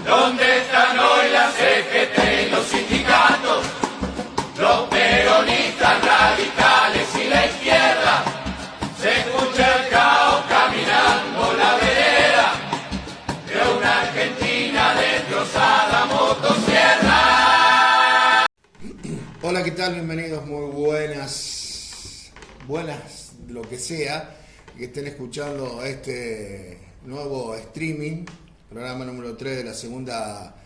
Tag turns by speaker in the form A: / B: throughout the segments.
A: ¿Dónde están hoy la CGT y los sindicatos? Los peronistas radicales y la izquierda. Se escucha el caos caminando la vereda de una Argentina destrozada motosierra.
B: Hola, ¿qué tal? Bienvenidos, muy buenas, lo que sea, que estén escuchando este nuevo streaming, programa número 3 de la segunda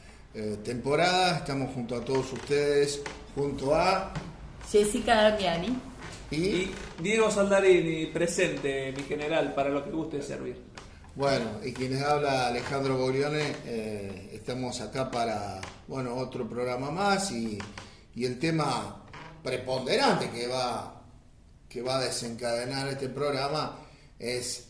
B: temporada. Estamos junto a todos ustedes, junto a
C: Jessica Damiani
D: y Diego Saldarini, presente, mi general, para lo que guste servir.
B: Bueno, y quienes habla Alejandro Boglione. Estamos acá para, otro programa más y el tema preponderante que va a desencadenar este programa es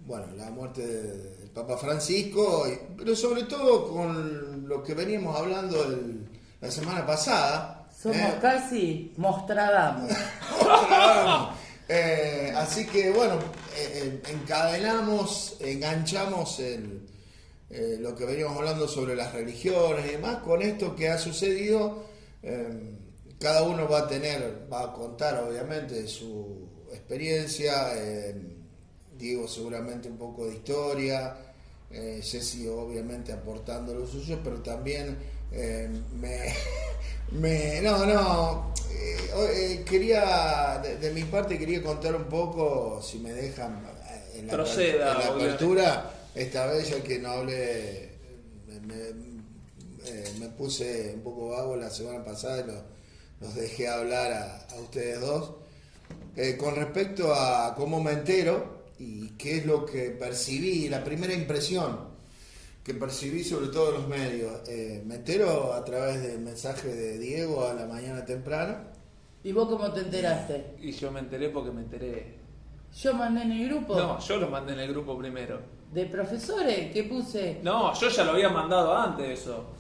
B: la muerte del Papa Francisco, pero sobre todo con lo que veníamos hablando la semana pasada.
C: Somos casi Mostradamus.
B: Así que enganchamos lo que veníamos hablando sobre las religiones y demás con esto que ha sucedido. Cada uno va a contar obviamente su experiencia. Diego seguramente un poco de historia, Ceci obviamente aportando lo suyo, pero también quería, de mi parte quería contar un poco, si me dejan, en la apertura, esta vez ya que no hablé, me puse un poco vago la semana pasada y los dejé hablar a ustedes dos, con respecto a cómo me entero y qué es lo que percibí, la primera impresión que percibí sobre todo en los medios. Me entero a través del mensaje de Diego a la mañana temprano.
C: ¿Y vos cómo te enteraste?
D: Y yo me enteré porque me enteré.
C: ¿Yo mandé en el grupo?
D: No, yo lo mandé en el grupo primero.
C: ¿De profesores? ¿Qué puse?
D: No, yo ya lo había mandado antes eso.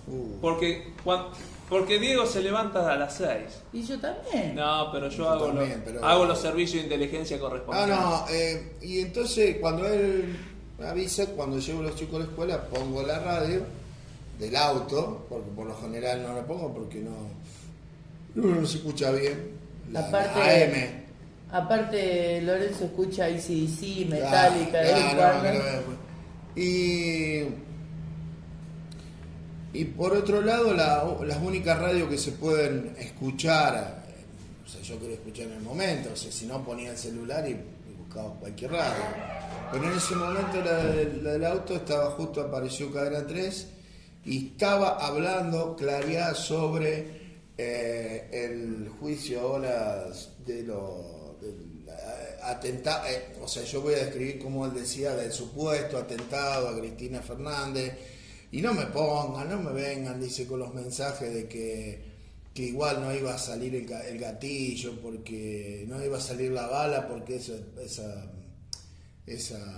D: Porque Diego se levanta a las 6.
C: ¿Y yo también?
D: No, pero yo hago los servicios de inteligencia correspondientes.
B: Y entonces cuando él me avisa, cuando llevo a los chicos a la escuela, pongo la radio del auto, porque por lo general no la pongo porque no se escucha bien. La AM.
C: Aparte, Lorenzo escucha AC/DC, Metallica,
B: y por otro lado, las únicas radios que se pueden escuchar, yo quería escuchar en el momento, si no ponía el celular y buscaba cualquier radio. Pero en ese momento la del auto apareció Cadena 3 y estaba hablando Claridad sobre el juicio ahora del atentado. Yo voy a describir como él decía, del supuesto atentado a Cristina Fernández. Y no me vengan, dice, con los mensajes de que igual no iba a salir el gatillo, porque no iba a salir la bala, porque esa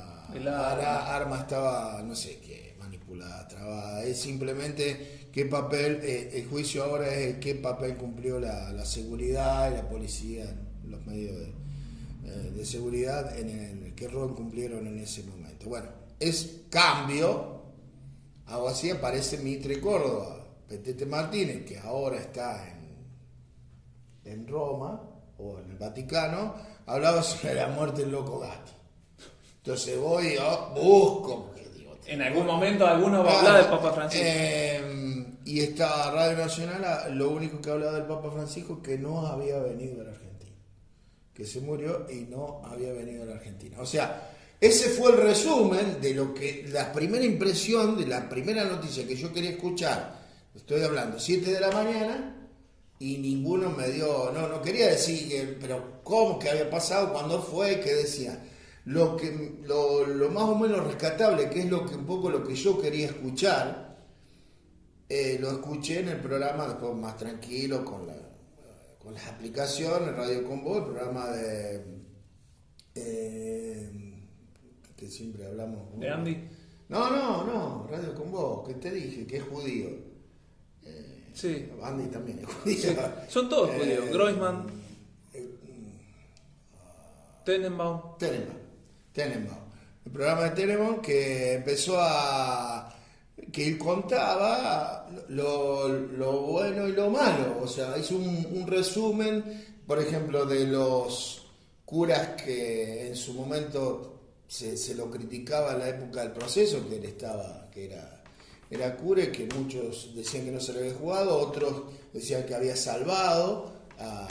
B: arma estaba, no sé qué, manipulada, trabada. Es simplemente qué papel, el juicio ahora es qué papel cumplió la seguridad y la policía, los medios de seguridad, qué rol cumplieron en ese momento. Bueno, es cambio. Algo así aparece Mitre Córdoba, Petete Martínez, que ahora está en Roma o en el Vaticano, hablaba sobre la muerte del Loco Gatti. Entonces busco.
D: En algún momento alguno va a hablar del Papa Francisco.
B: Y esta Radio Nacional, lo único que hablaba del Papa Francisco es que no había venido a la Argentina. Que se murió y no había venido a la Argentina. O sea, ese fue el resumen de la primera impresión, de la primera noticia que yo quería escuchar. Estoy hablando 7 de la mañana y ninguno me dio, no quería decir, pero cómo, qué había pasado, cuándo fue, qué decía. Lo más o menos rescatable, que es un poco lo que yo quería escuchar, lo escuché en el programa después más tranquilo con las aplicaciones, Radio Con Vos, el programa que siempre hablamos.
D: ¿De Andy?
B: No, Radio Con Vos, que te dije, que es judío.
D: Sí.
B: Andy también es judío.
D: Sí. Son todos judíos. Groisman. Tenenbaum.
B: El programa de Tenenbaum que empezó que él contaba lo bueno y lo malo. O sea, hizo un resumen, por ejemplo, de los curas que en su momento se lo criticaba en la época del proceso, que él estaba, que era cura, y que muchos decían que no se le había jugado, otros decían que había salvado a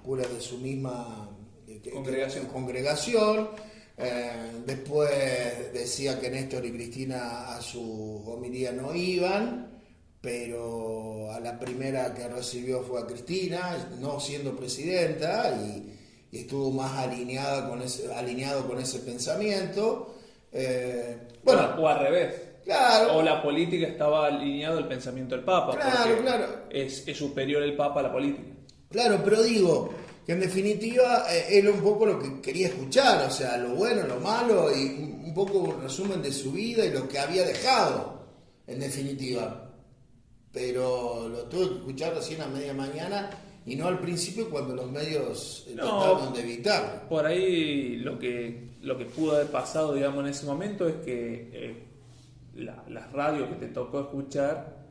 B: curas de su misma congregación. Después decía que Néstor y Cristina a su homilía no iban, pero a la primera que recibió fue a Cristina, no siendo presidenta, y estuvo más alineado con ese pensamiento.
D: Bueno, o al revés.
B: Claro.
D: O la política estaba alineado al pensamiento del Papa.
B: Claro.
D: Es superior el Papa a la política.
B: Claro, pero digo que en definitiva era un poco lo que quería escuchar, o sea, lo bueno, lo malo, y un poco un resumen de su vida y lo que había dejado, en definitiva. Pero lo tuve que escuchar recién a media mañana y no al principio, cuando los medios trataron de evitarlo.
D: Por ahí lo que pudo haber pasado, digamos, en ese momento es que las radios que te tocó escuchar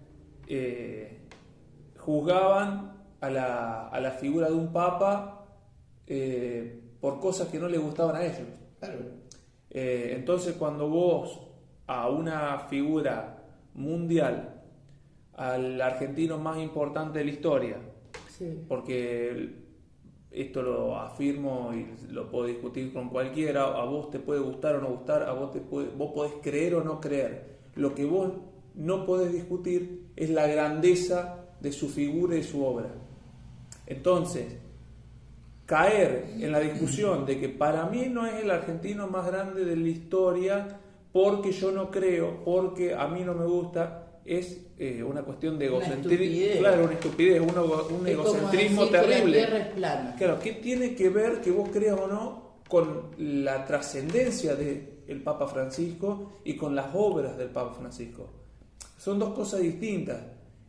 D: juzgaban a la figura de un papa por cosas que no les gustaban a ellos.
B: Claro.
D: Entonces, cuando vos a una figura mundial, al argentino más importante de la historia,
C: Sí.
D: porque esto lo afirmo y lo puedo discutir con cualquiera, a vos te puede gustar o no gustar, vos podés creer o no creer. Lo que vos no podés discutir es la grandeza de su figura y su obra. Entonces, caer en la discusión de que para mí no es el argentino más grande de la historia porque yo no creo, porque a mí no me gusta, es una cuestión de egocentrismo. Claro, una estupidez, un egocentrismo
C: como decir
D: terrible.
C: Que la tierra es plana.
D: Claro, ¿qué tiene que ver que vos creas o no con la trascendencia del Papa Francisco y con las obras del Papa Francisco? Son dos cosas distintas.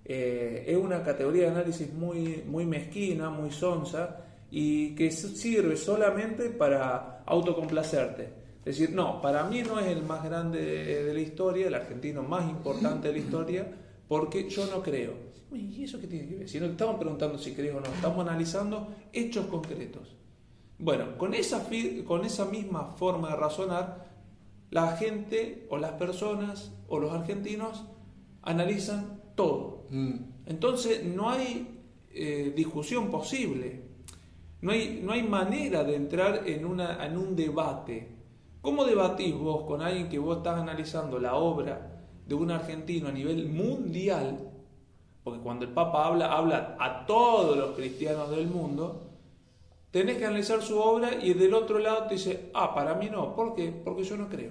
D: Es una categoría de análisis muy, muy mezquina, muy sonsa, y que sirve solamente para autocomplacerte. Es decir, no, para mí no es el más grande de la historia, el argentino más importante de la historia, porque yo no creo. ¿Y eso qué tiene que ver? Si no estamos preguntando si crees o no, estamos analizando hechos concretos. Bueno, con esa misma forma de razonar, la gente o las personas o los argentinos analizan todo. Entonces no hay discusión posible, no hay manera de entrar en un debate. ¿Cómo debatís vos con alguien que vos estás analizando la obra de un argentino a nivel mundial? Porque cuando el Papa habla a todos los cristianos del mundo, tenés que analizar su obra, y del otro lado te dice, para mí no. ¿Por qué? Porque yo no creo.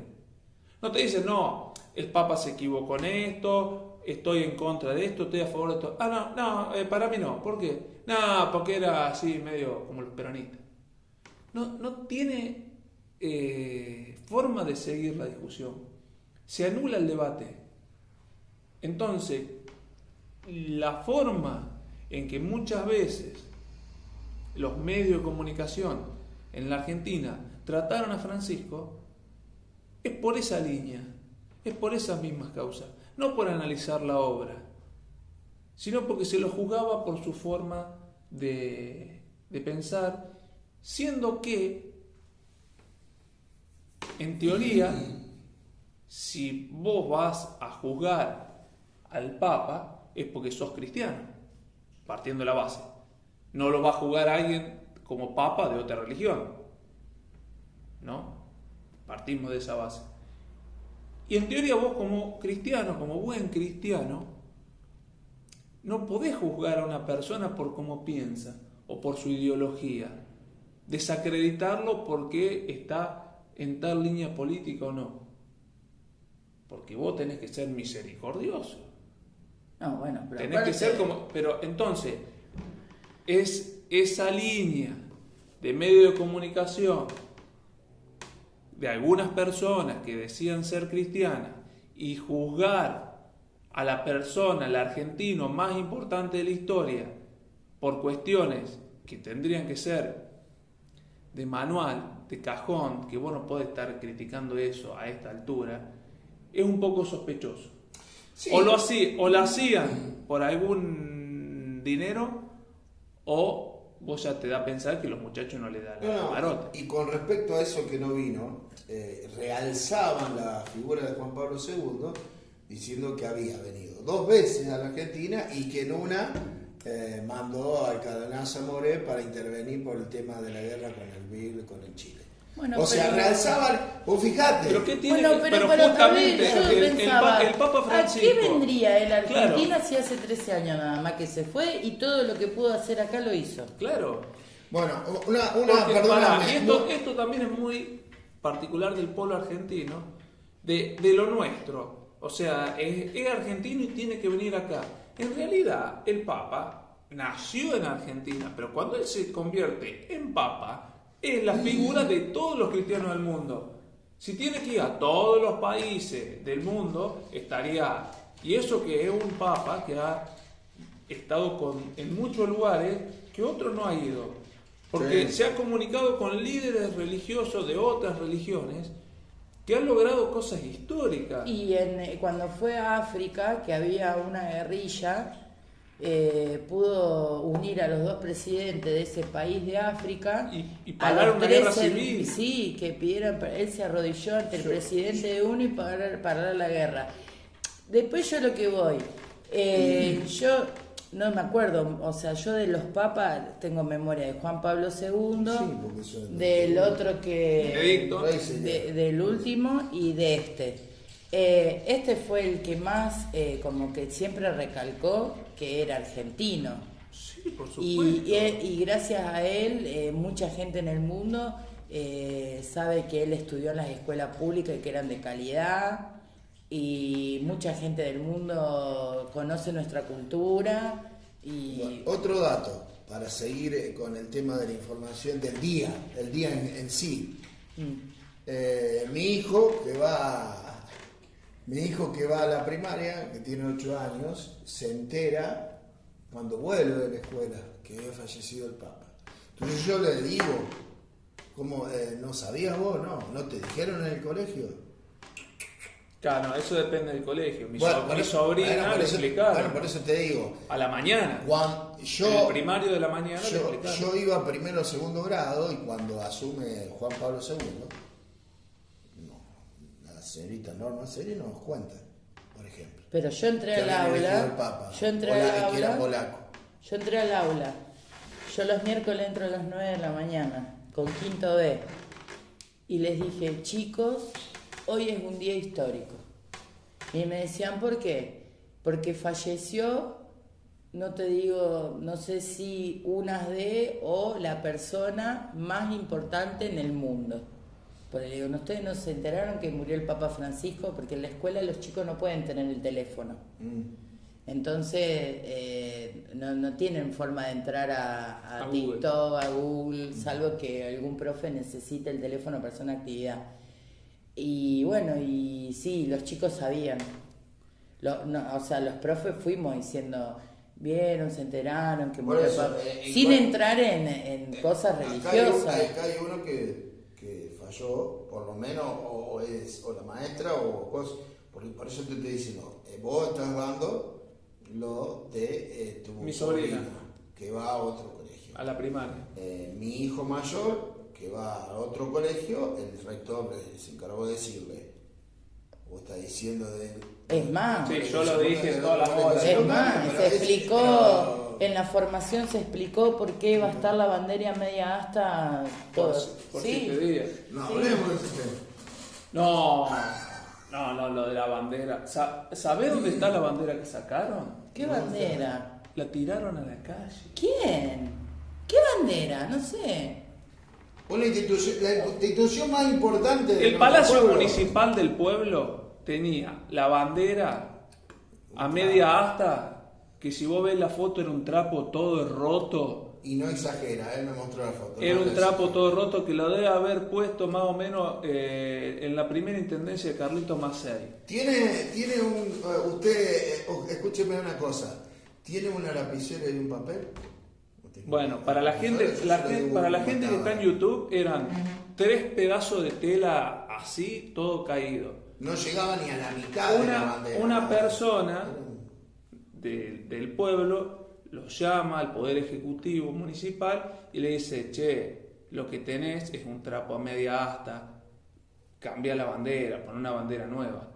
D: No te dice, no, el Papa se equivocó en esto, estoy en contra de esto, estoy a favor de esto. Para mí no. ¿Por qué? No, porque era así, medio como los peronistas. No tiene forma de seguir la discusión. Se anula el debate. Entonces, la forma en que muchas veces los medios de comunicación en la Argentina trataron a Francisco es por esa línea, es por esas mismas causas, no por analizar la obra, sino porque se lo juzgaba por su forma de pensar, siendo que, en teoría, si vos vas a juzgar al Papa es porque sos cristiano, partiendo de la base. No lo va a juzgar a alguien como Papa de otra religión, ¿no? Partimos de esa base. Y en teoría vos, como cristiano, como buen cristiano, no podés juzgar a una persona por cómo piensa o por su ideología, desacreditarlo porque está en tal línea política o no, porque vos tenés que ser misericordioso.
C: No, bueno, pero
D: tenés que ser como... Pero entonces, es esa línea de medio de comunicación de algunas personas que decían ser cristianas y juzgar a la persona, al argentino más importante de la historia, por cuestiones que tendrían que ser de manual, de cajón, que vos no podés estar criticando eso a esta altura, es un poco sospechoso.
B: Sí.
D: O lo hacían por algún dinero, o vos ya te da a pensar que los muchachos no le dan la camarote.
B: Y con respecto a eso que no vino, realzaban la figura de Juan Pablo II diciendo que había venido 2 veces a la Argentina y que en una mandó al cardenal Zamoré para intervenir por el tema de la guerra con el Chile.
C: Bueno,
B: o sea, realzaban, vos fijate.
D: Pero ¿qué tiene?
C: Bueno, pero
D: justamente
C: yo pensaba,
D: el Papa Francisco.
C: ¿a qué vendría él a Argentina
D: Claro.
C: si hace 13 años nada más que se fue y todo lo que pudo hacer acá lo hizo?
D: Claro.
B: Bueno,
D: Porque,
B: perdóname.
D: esto también es muy particular del pueblo argentino, de lo nuestro. O sea, es argentino y tiene que venir acá. En realidad, el Papa nació en Argentina, pero cuando él se convierte en Papa, es la figura de todos los cristianos del mundo. Si tiene que ir a todos los países del mundo, estaría... Y eso que es un Papa que ha estado en muchos lugares que otro no ha ido. Porque
B: Sí.
D: se ha comunicado con líderes religiosos de otras religiones que han logrado cosas históricas.
C: Y cuando fue a África, que había una guerrilla, pudo unir a los 2 presidentes de ese país de África
D: Y
C: a
D: parar
C: los
D: una
C: 3
D: guerra civil.
C: Sí, que pidieron, él se arrodilló ante el presidente de uno y parar la guerra. Después yo lo que voy, yo no me acuerdo, o sea, yo de los papas tengo memoria de Juan Pablo II,
B: Sí, porque eso es-
C: del otro que...
D: Benedicto.
C: del último y de este. Este fue el que más como que siempre recalcó que era argentino.
D: Sí, por supuesto.
C: Y gracias a él mucha gente en el mundo sabe que él estudió en las escuelas públicas y que eran de calidad, y mucha gente del mundo conoce nuestra cultura. Y
B: Bueno, otro dato para seguir con el tema de la información del día en sí. Mi hijo que va a la primaria, que tiene 8 años, se entera cuando vuelve de la escuela que había fallecido el Papa. Entonces yo le digo, ¿cómo no sabías vos? ¿No te dijeron en el colegio?
D: Claro, eso depende del colegio. Mi
B: Bueno,
D: sobrina
B: por
D: le
B: eso-
D: explicaron.
B: bueno, por eso te digo,
D: A la mañana. En el primario de la mañana le explicaron.
B: Yo iba primero o segundo grado y cuando asume Juan Pablo II, la señorita Norma Seri nos cuenta, por ejemplo.
C: pero yo entré
B: que
C: al
B: habían elegido al
C: aula,
B: Papa,
C: yo entré al
B: que era
C: aula,
B: polaco.
C: yo entré al aula. Yo los miércoles entro a las 9 de la mañana con quinto B y les dije, chicos, hoy es un día histórico. Y me decían, ¿por qué? Porque falleció, no te digo, no sé si una de o la persona más importante en el mundo. Porque digo, ustedes no se enteraron que murió el Papa Francisco, porque en la escuela los chicos no pueden tener el teléfono. Entonces no tienen forma de entrar a
D: A
C: TikTok, a Google, salvo que algún profe necesite el teléfono para hacer una actividad. Y bueno, y sí, los chicos sabían. O sea, los profes fuimos diciendo, vieron, se enteraron que murió el
B: eso,
C: Papa.
B: en
C: Sin
B: cual-
C: entrar en cosas religiosas.
B: Acá hay uno que falló, por lo menos, o la maestra, o cosas. Por eso te estoy diciendo, vos estás dando lo de tu
D: Mi sobrina.
B: que va a otro colegio.
D: A la primaria.
B: Mi hijo mayor, que va a otro colegio, el rector se encargó de decirle, vos estás diciendo de...
C: Es más,
D: Sí, yo lo dije en todas las horas.
C: es más,
B: Pero
C: se
B: es-
C: explicó,
B: pero-
C: en la formación se explicó por qué va a estar la bandera media asta, todo.
D: Por
C: Sí.
D: 7 días.
B: No, hablemos de ese tema.
D: No, lo de la bandera. ¿Sabés dónde está la bandera que sacaron?
C: ¿Qué bandera?
D: La tiraron a la calle.
C: ¿Quién? ¿Qué bandera? No sé.
B: La institución más importante de
D: El
B: nuestro
D: Palacio
B: pueblo.
D: Municipal del pueblo tenía la bandera a media asta, que si vos ves la foto era un trapo todo roto.
B: Y no exagera, él me mostró la foto.
D: Era
B: no
D: un
B: le
D: trapo
B: exagera.
D: todo roto que lo debe haber puesto más o menos en la primera intendencia de Carlito Macei.
B: ¿Tiene un... usted, escúcheme una cosa. ¿Tiene una lapicera y un papel?
D: Bueno, para la gente, para la gente que está en YouTube eran 3 pedazos de tela así, todo caído.
B: no llegaba ni a la mitad de la bandera.
D: Una persona del pueblo lo llama al Poder Ejecutivo Municipal y le dice, che, lo que tenés es un trapo a media asta, cambia la bandera, pon una bandera nueva.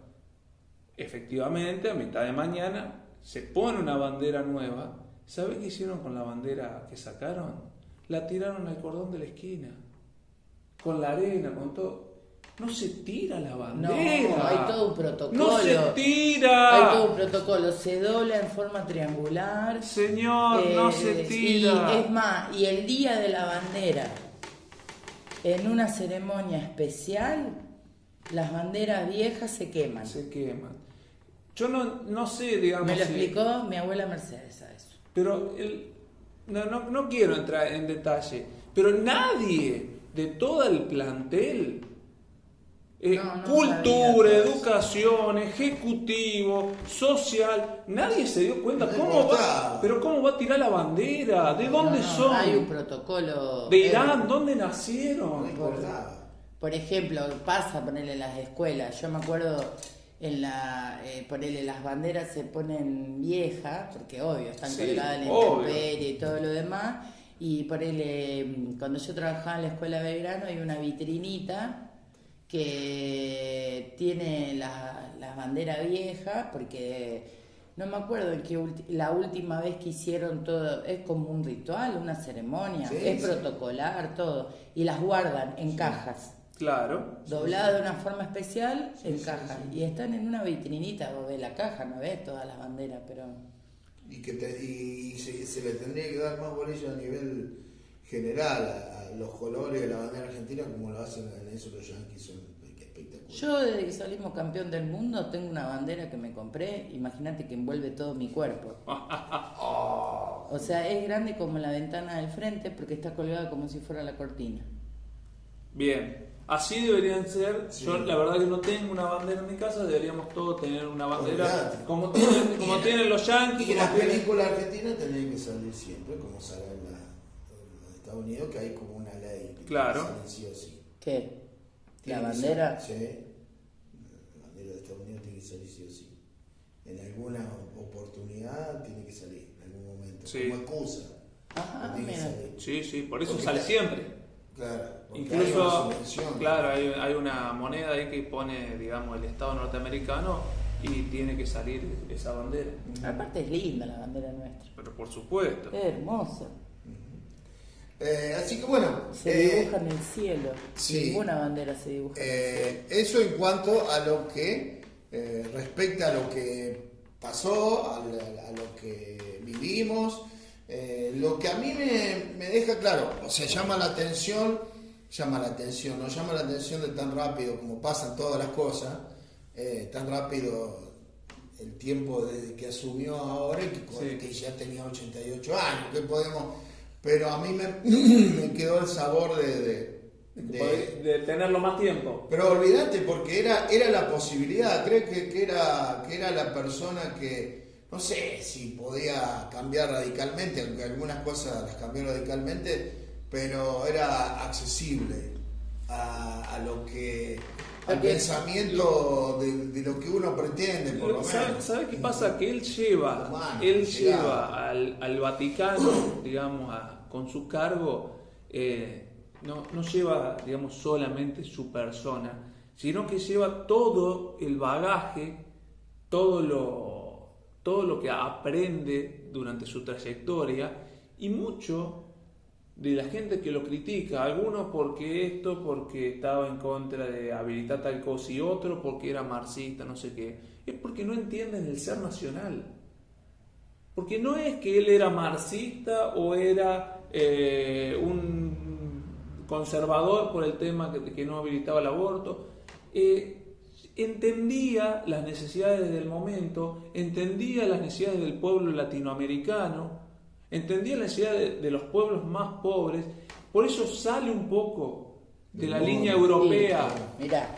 D: Efectivamente, a mitad de mañana se pone una bandera nueva. ¿Sabés qué hicieron con la bandera que sacaron? La tiraron al cordón de la esquina, con la arena, con todo. No se tira la bandera.
C: No, hay todo un protocolo.
D: No se tira.
C: Hay todo un protocolo. Se dobla en forma triangular.
D: Señor, no se tira.
C: Y es más, y el día de la bandera, en una ceremonia especial, las banderas viejas se queman.
D: Se queman. Yo no sé, digamos.
C: Me lo explicó mi abuela Mercedes a eso.
D: Pero no quiero entrar en detalle. Pero nadie de todo el plantel, cultura,
C: sabía.
D: educación, ejecutivo, social, nadie se dio cuenta. ¿Cómo va a tirar la bandera? ¿De dónde son?
C: Hay un protocolo.
D: ¿De Irán? ¿Dónde nacieron?
B: No importaba.
C: Por ejemplo, pasa ponerle en las escuelas. Yo me acuerdo ponerle las banderas se ponen viejas, porque obvio, están colgadas en la intemperie y todo lo demás. Y ponerle, cuando yo trabajaba en la escuela de Belgrano, hay una vitrinita que tiene las banderas viejas, porque no me acuerdo en qué la última vez que hicieron todo, es como un ritual, una ceremonia, es protocolar, todo, y las guardan en cajas.
D: Claro.
C: Dobladas de una forma especial en cajas. Y están en una vitrinita, vos ves la caja, no ves todas las banderas, pero...
B: Y se le tendría que dar más bolilla a nivel general a los colores de la bandera argentina, como lo hacen en eso los yanquis, son espectaculares.
C: Yo desde que salimos campeón del mundo tengo una bandera que me compré, imagínate que envuelve todo mi cuerpo. O sea, es grande como la ventana del frente porque está colgada como si fuera la cortina.
D: Bien, así deberían ser. Sí. Yo la verdad que no tengo una bandera en mi casa, deberíamos todos tener una bandera como tienen los yanquis.
B: Y las películas argentinas tienen que salir siempre, como sale en los Estados Unidos, que hay como una ley que
D: claro.
B: salen sí o sí.
C: ¿Qué? ¿La bandera?
B: Sí, la bandera de Estados Unidos tiene que salir sí o sí. En alguna oportunidad tiene que salir, en algún momento, como excusa.
C: Ajá,
D: sí, por eso sale siempre.
B: Claro,
D: incluso claro, hay una moneda ahí que pone, digamos, el Estado norteamericano y tiene que salir esa bandera.
C: Aparte es linda la bandera nuestra.
D: Pero por supuesto.
C: Es hermosa.
B: Así que bueno.
C: Se dibuja en el cielo. Sí, ninguna bandera se dibuja en el cielo.
B: Eso en cuanto a lo que respecta a lo que pasó, a lo que vivimos. Lo que a mí me deja claro, o sea, llama la atención, no llama la atención de tan rápido como pasan todas las cosas, tan rápido el tiempo desde que asumió ahora, que ya tenía 88 años, que podemos, pero a mí me quedó el sabor de
D: tenerlo más tiempo.
B: Pero olvídate, porque era la posibilidad, creo que era la persona que no sé si podía cambiar radicalmente, aunque algunas cosas las cambió radicalmente, pero era accesible al pensamiento de lo que uno pretende, por lo menos.
D: ¿Sabe qué pasa? Que él lleva al Vaticano, digamos, con su cargo, no lleva, digamos, solamente su persona, sino que lleva todo el bagaje, todo lo que aprende durante su trayectoria, y mucho de la gente que lo critica, algunos porque estaba en contra de habilitar tal cosa, y otro porque era marxista, no sé qué, es porque no entienden el ser nacional. Porque no es que él era marxista o era un conservador por el tema que no habilitaba el aborto. Entendía las necesidades del momento, entendía las necesidades del pueblo latinoamericano, entendía las necesidades de los pueblos más pobres, por eso sale un poco de la línea europea.
C: Mirá.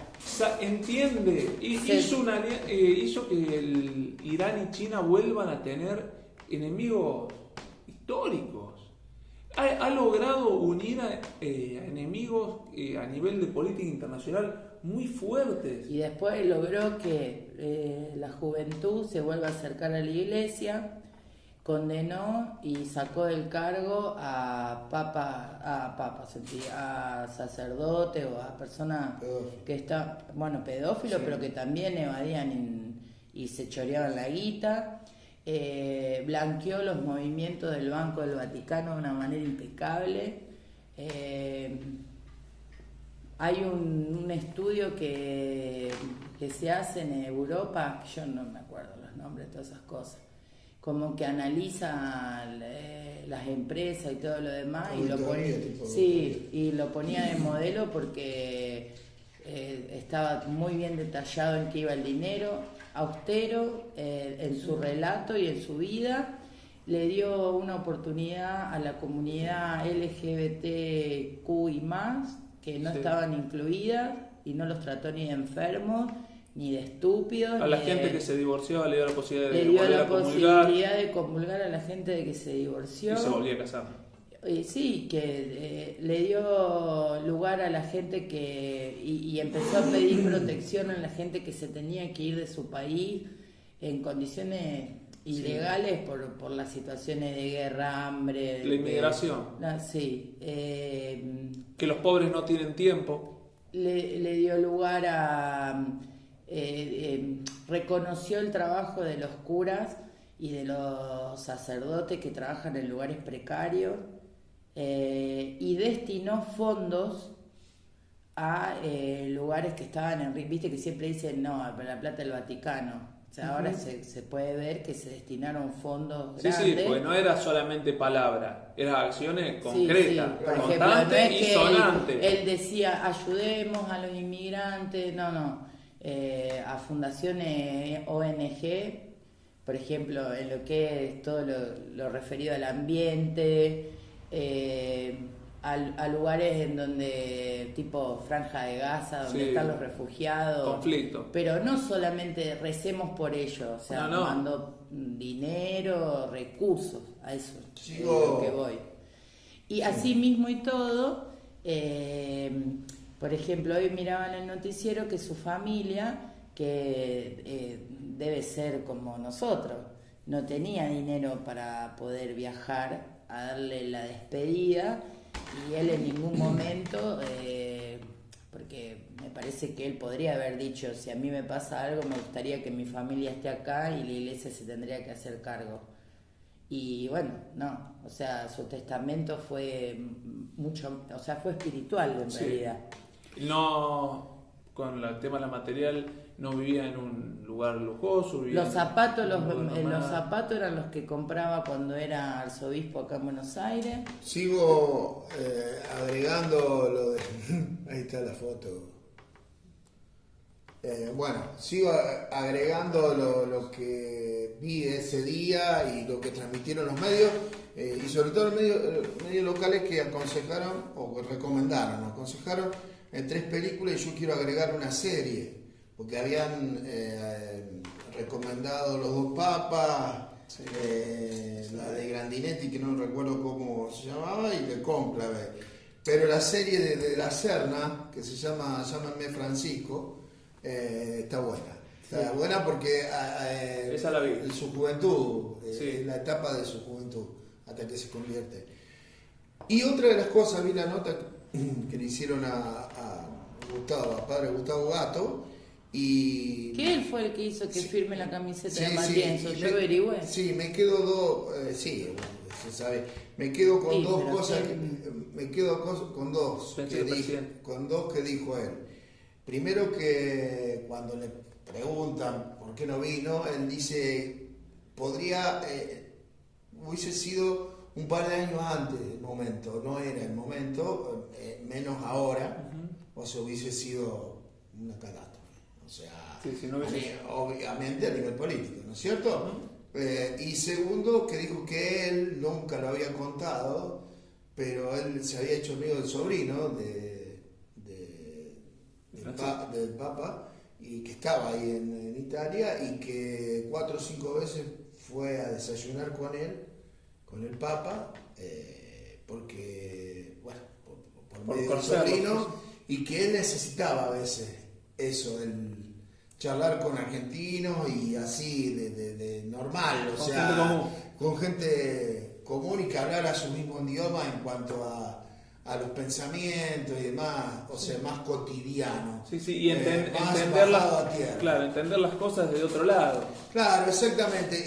D: Entiende, hizo que el Irán y China vuelvan a tener enemigos históricos. Ha logrado unir a enemigos a nivel de política internacional muy fuertes.
C: Y después logró que la juventud se vuelva a acercar a la iglesia, condenó y sacó del cargo a sacerdote o a personas que está, bueno, pedófilos,
B: Sí.
C: pero que también evadían y se choreaban la guita. Blanqueó los movimientos del Banco del Vaticano de una manera impecable. Hay un estudio que se hace en Europa, yo no me acuerdo los nombres de todas esas cosas, como que analiza las empresas y todo lo demás y lo ponía, y lo ponía de modelo porque estaba muy bien detallado en qué iba el dinero, austero en su relato y en su vida. Le dio una oportunidad a la comunidad LGBTQ y más, que no estaban incluidas, y no los trató ni de enfermos, ni de estúpidos.
D: A la gente que se divorció le dio la posibilidad
C: le
D: de
C: dio
D: volver
C: la
D: a comulgar
C: posibilidad de comulgar a la gente de que se divorció.
D: y se volvía a casar.
C: Sí, que le dio lugar a la gente que y empezó a pedir protección a la gente que se tenía que ir de su país en condiciones ilegales por las situaciones de guerra, hambre,
D: La inmigración. Que los pobres no tienen tiempo.
C: Le dio lugar a reconoció el trabajo de los curas y de los sacerdotes que trabajan en lugares precarios, y destinó fondos a lugares que estaban en... Viste que siempre dicen, no, para la plata del Vaticano. O sea, ahora se puede ver que se destinaron fondos grandes.
D: Sí, porque no era solamente palabra, eran acciones concretas,
C: Por ejemplo,
D: constantes
C: no es
D: y
C: que
D: sonantes.
C: él decía, ayudemos a los inmigrantes, no. A fundaciones ONG, por ejemplo, en lo que es todo lo referido al ambiente, a lugares en donde, tipo Franja de Gaza, donde están los refugiados.
D: Conflicto.
C: Pero no solamente recemos por ellos, o sea, mandó dinero, recursos, a eso es lo que voy. Y así mismo y todo, por ejemplo, hoy miraba en el noticiero que su familia, que debe ser como nosotros, no tenía dinero para poder viajar a darle la despedida, y él en ningún momento, porque me parece que él podría haber dicho, si a mí me pasa algo me gustaría que mi familia esté acá y la iglesia se tendría que hacer cargo. Y bueno, no, o sea, su testamento fue mucho, o sea, fue espiritual en realidad.
D: No, con el tema de la material, no vivía en un lugar lujoso.
C: Los zapatos eran los que compraba cuando era arzobispo acá en Buenos Aires.
B: Sigo agregando lo de... Ahí está la foto. Sigo agregando lo que vi ese día y lo que transmitieron los medios, y sobre todo los medios locales que aconsejaron o aconsejaron 3 películas, y yo quiero agregar una serie, porque habían recomendado Los dos papas, la de Grandinetti, que no recuerdo cómo se llamaba, y de Cónclave. Pero la serie de La Serna, que se llama Llámame Francisco, está buena. Está buena porque
D: esa la vi.
B: su juventud, la etapa de su juventud, hasta que se convierte. Y otra de las cosas, vi la nota que le hicieron a padre Gustavo Gato, y
C: que él fue el que hizo que firme la camiseta de Matienzo, yo averigüé.
B: Sí, me quedo se sabe, me quedo con dos cosas, con dos que dijo él. Primero, que cuando le preguntan por qué no vino, él dice, hubiese sido un par de años antes del momento, no era el momento, menos ahora, o sea, hubiese sido una catástrofe. O sea, obviamente a nivel político, ¿no es cierto? Y segundo, que dijo que él nunca lo había contado, pero él se había hecho amigo del sobrino del Papa, y que estaba ahí en Italia, y que 4 o 5 veces fue a desayunar con el Papa, porque, bueno, por medio del sobrino, y que él necesitaba a veces eso, el charlar con argentinos y así de normal, o
D: Con
B: sea,
D: gente común.
B: con gente común y que hablara su mismo idioma en cuanto a los pensamientos y demás, o sea, más cotidiano.
D: Sí, sí, y
B: más
D: entender
B: bajado a tierra.
D: claro, entender las cosas de otro lado.
B: Claro, exactamente.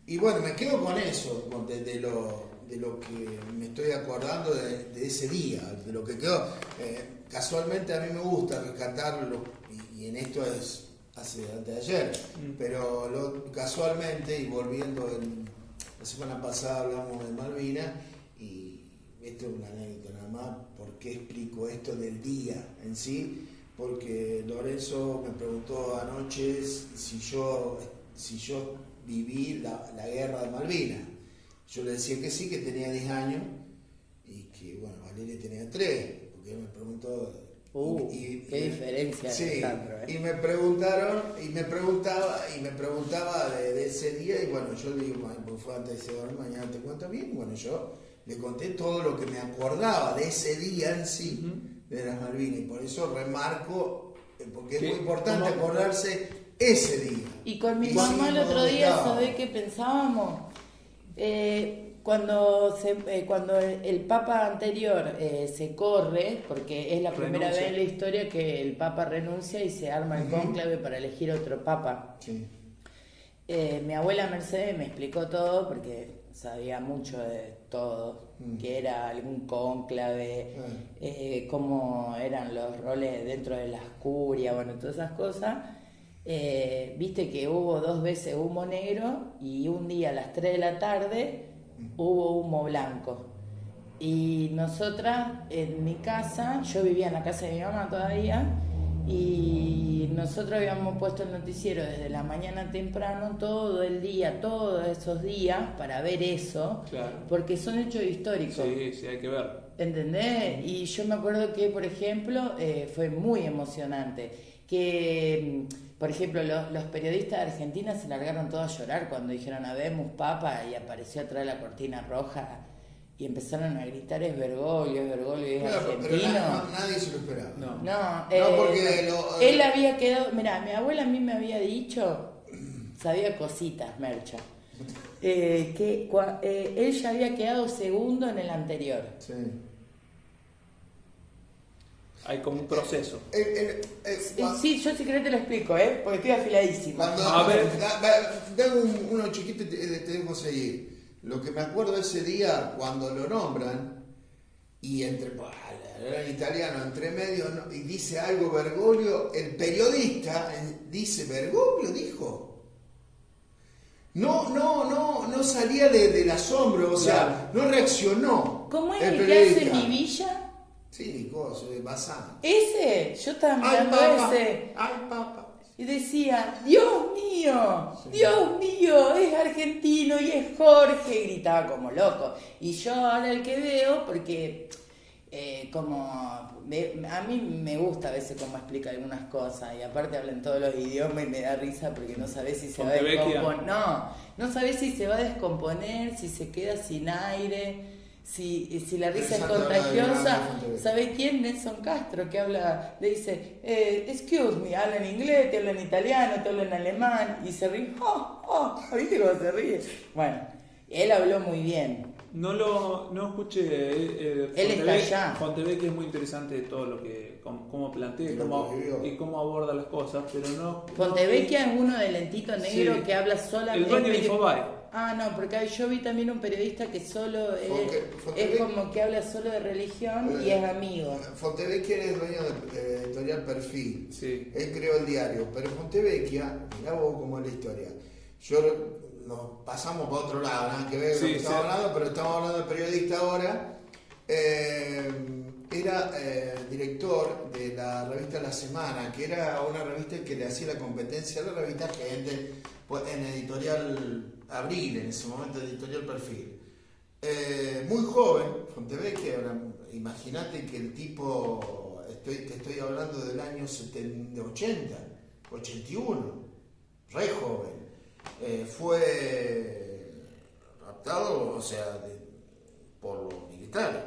B: Y bueno, me quedo con eso, de lo que me estoy acordando de ese día, de lo que quedó. Casualmente a mí me gusta rescatarlo, y en esto es antes de ayer, pero casualmente, y volviendo, la semana pasada hablamos de Malvinas, y esto es una anécdota nada más, ¿por qué explico esto del día en sí? Porque Lorenzo me preguntó anoche si yo viví la guerra de Malvinas. Yo le decía que sí, que tenía 10 años y que, bueno, Valeria tenía 3, porque él me preguntó.
C: Qué diferencia,
B: Sí,
C: Alejandro, ¿eh?
B: y me preguntaba de ese día, y bueno, yo le digo, bueno, pues fue antes de dormir, mañana te cuento bien. Bueno, yo le conté todo lo que me acordaba de ese día en sí, de las Malvinas, y por eso remarco, porque es muy importante acordarse ese día.
C: Y con mi
B: Y
C: mamá
B: sí,
C: el otro
B: ¿dónde
C: día,
B: estaba?
C: ¿sabés qué pensábamos? Cuando el Papa anterior se corre, porque es la primera
D: Renuncia.
C: vez en la historia que el Papa renuncia y se arma el cónclave para elegir otro Papa.
B: Sí.
C: Mi abuela Mercedes me explicó todo porque sabía mucho de todo, que era algún cónclave, cómo eran los roles dentro de las curias, bueno, todas esas cosas. Viste que hubo 2 veces humo negro y un día a las 3 de la tarde hubo humo blanco. Y nosotras en mi casa, yo vivía en la casa de mi mamá todavía, y nosotros habíamos puesto el noticiero desde la mañana temprano, todo el día, todos esos días, para ver eso,
D: Claro.
C: porque son hechos históricos.
D: Sí, sí, hay que ver.
C: ¿Entendés? Y yo me acuerdo que, por ejemplo, fue muy emocionante. Que, por ejemplo, los periodistas de Argentina se largaron todos a llorar cuando dijeron "Habemos Papa" y apareció atrás la cortina roja y empezaron a gritar "es Bergoglio, es
B: Claro, pero
C: argentino".
B: nadie se lo esperaba.
C: No,
B: porque
C: él había quedado, mirá, mi abuela a mí me había dicho, sabía cositas, Mercha, que él ya había quedado segundo en el anterior.
B: Sí.
D: Hay como un proceso.
C: Sí, yo si querés te lo explico, porque estoy afiladísima.
B: Cuando,
D: A ver.
B: dame uno chiquito y te dejo seguir. Lo que me acuerdo de ese día, cuando lo nombran, y era en italiano, entre medio, y dice algo Bergoglio, el periodista dice, ¿Bergoglio dijo? No salía del asombro, o sea, no reaccionó.
C: ¿Cómo es
B: el
C: el que hace
B: periodista.
C: mi villa?
B: Sí, Bazán.
C: Ese, yo estaba
B: ¡Ay,
C: mirando
B: papá!
C: ese.
B: ¡Ay, papá!
C: Y decía, Dios mío, es argentino y es Jorge, gritaba como loco. Y yo ahora el que veo, porque a mí me gusta a veces cómo explica algunas cosas, y aparte hablan todos los idiomas y me da risa porque no sabés si se va a descomponer. No sabés si se va a descomponer, si se queda sin aire. Si la risa es contagiosa, ¿sabe quién? Nelson Castro, que habla, le dice, excuse me, habla en inglés, te habla en italiano, te habla en alemán, y se ríe, ¿viste cómo se ríe? Bueno, él habló muy bien.
D: No escuché.
C: Él está allá.
D: Fontevecchia es muy interesante todo lo que, cómo plantea y cómo aborda las cosas, pero no.
C: Fontevecchia es uno de lentito negro,
D: Sí.
C: que habla solamente.
D: El dueño de Infobae.
C: No, porque yo vi también un periodista que solo es como que habla solo de religión y es amigo.
B: Fontevecchia es dueño de Editorial Perfil.
D: Sí.
B: Él creó el diario, pero Fontevecchia, mirá vos cómo es la historia. Nos pasamos para otro lado, nada que ver con lo que estamos hablando, pero estamos hablando de periodista ahora. Era director de la revista La Semana, que era una revista que le hacía la competencia a la revista Gente, en Editorial Abril, en ese momento Editorial Perfil. Muy joven, Fontevecchia, imagínate que el tipo, te estoy hablando del año 80, 81, re joven. Fue raptado, o sea, por los militares.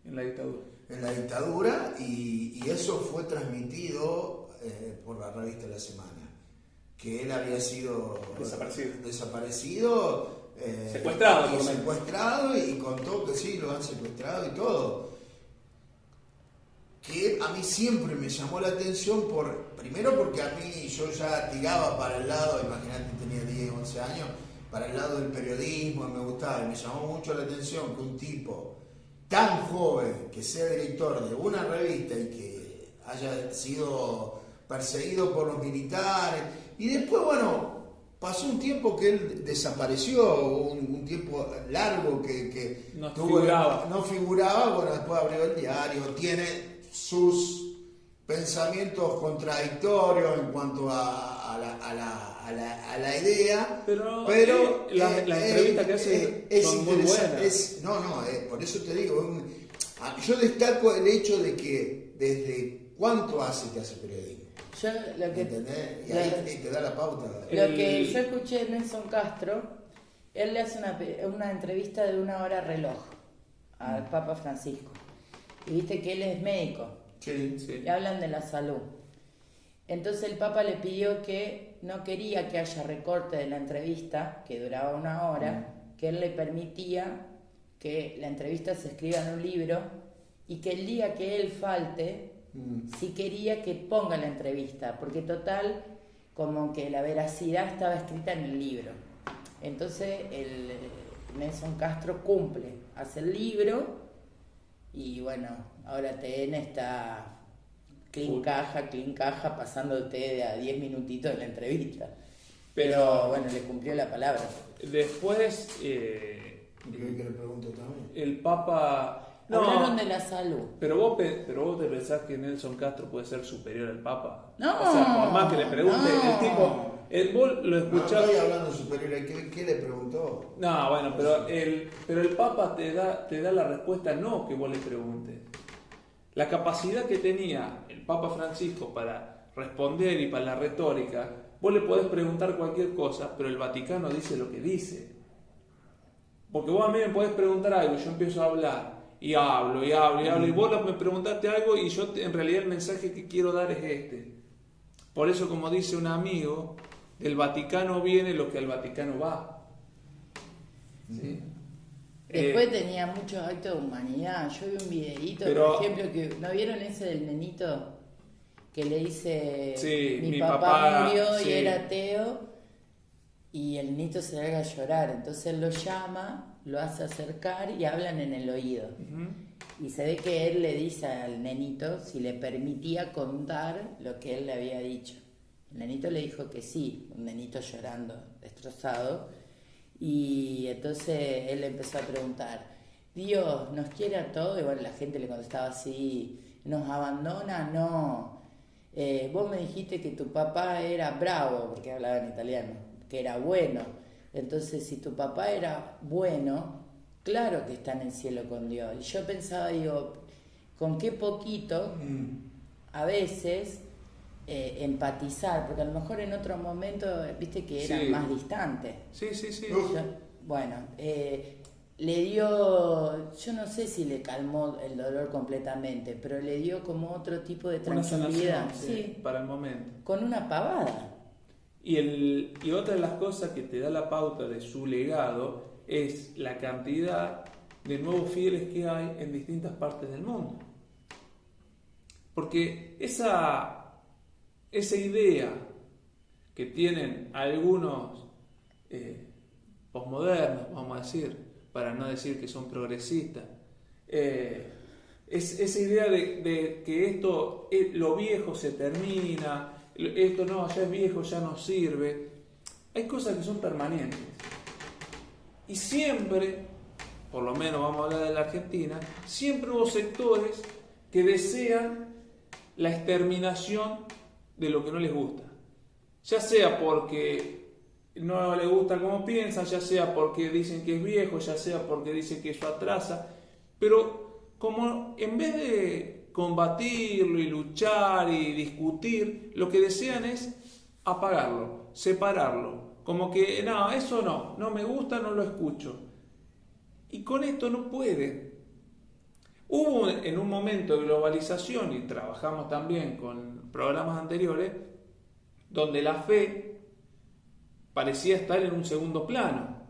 D: En la dictadura.
B: en la dictadura y eso fue transmitido por la revista La Semana, que él había sido desaparecido, secuestrado y contó que sí, lo han secuestrado y todo. Que a mí siempre me llamó la atención, primero porque a mí yo ya tiraba para el lado, imagínate, tenía 10, 11 años, para el lado del periodismo, me gustaba, y me llamó mucho la atención que un tipo tan joven, que sea director de una revista y que haya sido perseguido por los militares, y después, bueno, pasó un tiempo que él desapareció, un tiempo largo que
D: no figuraba.
B: No figuraba, bueno, después abrió el diario, tiene sus pensamientos contradictorios en cuanto a la idea, pero
D: las entrevistas que hace son muy buenas.
B: Por eso te digo, yo destaco el hecho de que desde cuánto hace que hace periodismo.
C: Yo lo que,
B: ¿entendés? Y ahí te da la pauta.
C: Lo que yo escuché de Nelson Castro, él le hace una entrevista de 1 hora reloj al Papa Francisco. Y viste que él es médico.
B: Sí.
C: Y hablan de la salud. Entonces el Papa le pidió que no quería que haya recorte de la entrevista, que duraba 1 hora, que él le permitía que la entrevista se escriba en un libro y que el día que él falte, sí quería que ponga la entrevista, porque total, como que la veracidad estaba escrita en el libro. Entonces el Nelson Castro cumple, hace el libro. Y bueno, ahora TN está clean caja, pasándote de a 10 minutitos de la entrevista. Pero bueno, le cumplió la palabra.
D: Después,
B: ¿Qué le pregunto también?
D: el Papa...
C: Hablaron de la salud.
D: Pero vos te pensás que Nelson Castro puede ser superior al Papa.
C: No.
D: O sea, por más que le pregunte, el tipo... vos lo escuchás...
B: No estoy hablando de superior, ¿qué le preguntó?
D: No, bueno, pero el Papa te da la respuesta no que vos le preguntes. La capacidad que tenía el Papa Francisco para responder y para la retórica, vos le podés preguntar cualquier cosa, pero el Vaticano dice lo que dice. Porque vos a mí me podés preguntar algo, yo empiezo a hablar, y hablo, y vos me preguntaste algo, y yo en realidad el mensaje que quiero dar es este. Por eso, como dice un amigo, del Vaticano viene lo que al Vaticano va. ¿Sí?
C: Después tenía muchos actos de humanidad. Yo vi un videíto, por ejemplo, que ¿no vieron ese del nenito que le dice mi papá murió y era ateo? Y el nenito se larga a llorar. Entonces él lo llama, lo hace acercar y hablan en el oído. Y se ve que él le dice al nenito si le permitía contar lo que él le había dicho. El nenito le dijo que sí, un nenito llorando, destrozado. Y entonces él empezó a preguntar, Dios nos quiere a todos. Y bueno, la gente le contestaba así, ¿nos abandona? No. Vos me dijiste que tu papá era bravo, porque hablaba en italiano, que era bueno. Entonces, si tu papá era bueno, claro que está en el cielo con Dios. Y yo pensaba, digo, con qué poquito a veces empatizar, porque a lo mejor en otro momento, viste que eran más distantes.
D: Sí.
C: Bueno, le dio, yo no sé si le calmó el dolor completamente, pero le dio como otro tipo de tranquilidad.
D: Una sanación, para el momento.
C: Con una pavada.
D: Y otra de las cosas que te da la pauta de su legado es la cantidad de nuevos fieles que hay en distintas partes del mundo. Porque esa idea que tienen algunos posmodernos, vamos a decir, para no decir que son progresistas, esa idea de que esto, lo viejo se termina, esto no, ya es viejo, ya no sirve. Hay cosas que son permanentes. Y siempre, por lo menos vamos a hablar de la Argentina, siempre hubo sectores que desean la exterminación de lo que no les gusta. Ya sea porque no les gusta cómo piensan, ya sea porque dicen que es viejo, ya sea porque dicen que eso atrasa, pero como en vez de combatirlo y luchar y discutir, lo que desean es apagarlo, separarlo, como que no, eso no me gusta, no lo escucho. Y con esto no pueden, Hubo en un momento de globalización, y trabajamos también con programas anteriores, donde la fe parecía estar en un segundo plano.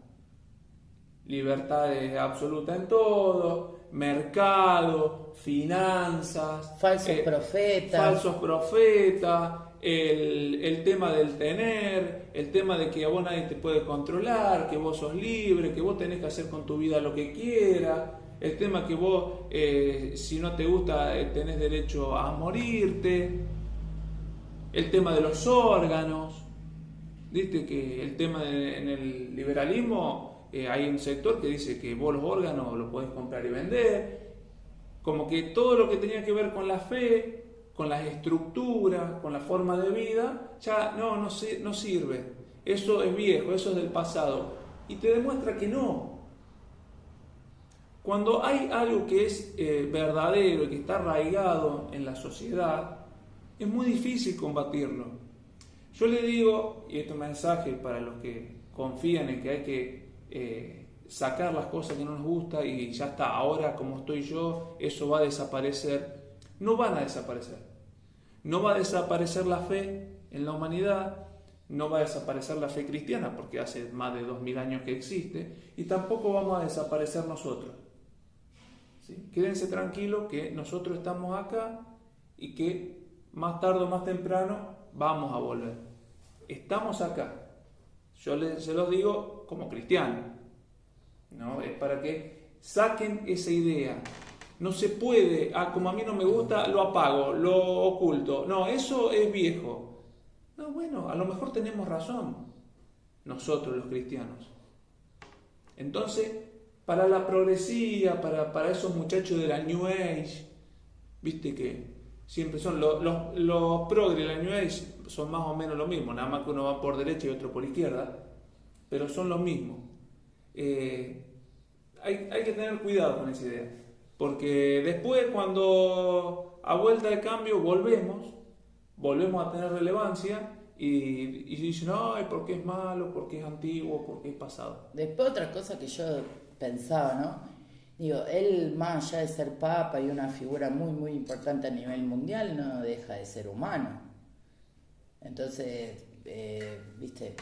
D: Libertad absoluta en todo, mercado, finanzas,
C: Falsos
D: profetas, el tema del tener, el tema de que a vos nadie te puede controlar, que vos sos libre, que vos tenés que hacer con tu vida lo que quieras, el tema que vos, si no te gusta, tenés derecho a morirte, el tema de los órganos. Viste que el tema en el liberalismo, hay un sector que dice que vos los órganos los podés comprar y vender, como que todo lo que tenía que ver con la fe, con las estructuras, con la forma de vida, ya no sirve. Eso es viejo, eso es del pasado. Y te demuestra que no. Cuando hay algo que es verdadero y que está arraigado en la sociedad, es muy difícil combatirlo. Yo le digo, y este es un mensaje para los que confían en que hay que sacar las cosas que no nos gustan y ya está, ahora como estoy yo, eso va a desaparecer. No van a desaparecer. No va a desaparecer la fe en la humanidad, no va a desaparecer la fe cristiana, porque hace más de 2000 años que existe, y tampoco vamos a desaparecer nosotros. ¿Sí? Quédense tranquilos que nosotros estamos acá y que más tarde o más temprano vamos a volver. Estamos acá. Se los digo como cristiano, ¿no? Es para que saquen esa idea. No se puede, como a mí no me gusta, lo apago, lo oculto. No, eso es viejo. No, bueno, a lo mejor tenemos razón, nosotros los cristianos. Entonces, para la progresía, para esos muchachos de la New Age, viste que siempre son los progres de la New Age, son más o menos lo mismo, nada más que uno va por derecha y otro por izquierda, pero son los mismos. Hay que tener cuidado con esa idea, porque después cuando a vuelta de cambio volvemos a tener relevancia y dicen, ay, porque es malo, porque es antiguo, porque es pasado.
C: Después otra cosa que yo pensaba, ¿no? Digo, él más allá de ser papa y una figura muy muy importante a nivel mundial, no deja de ser humano. Entonces, viste,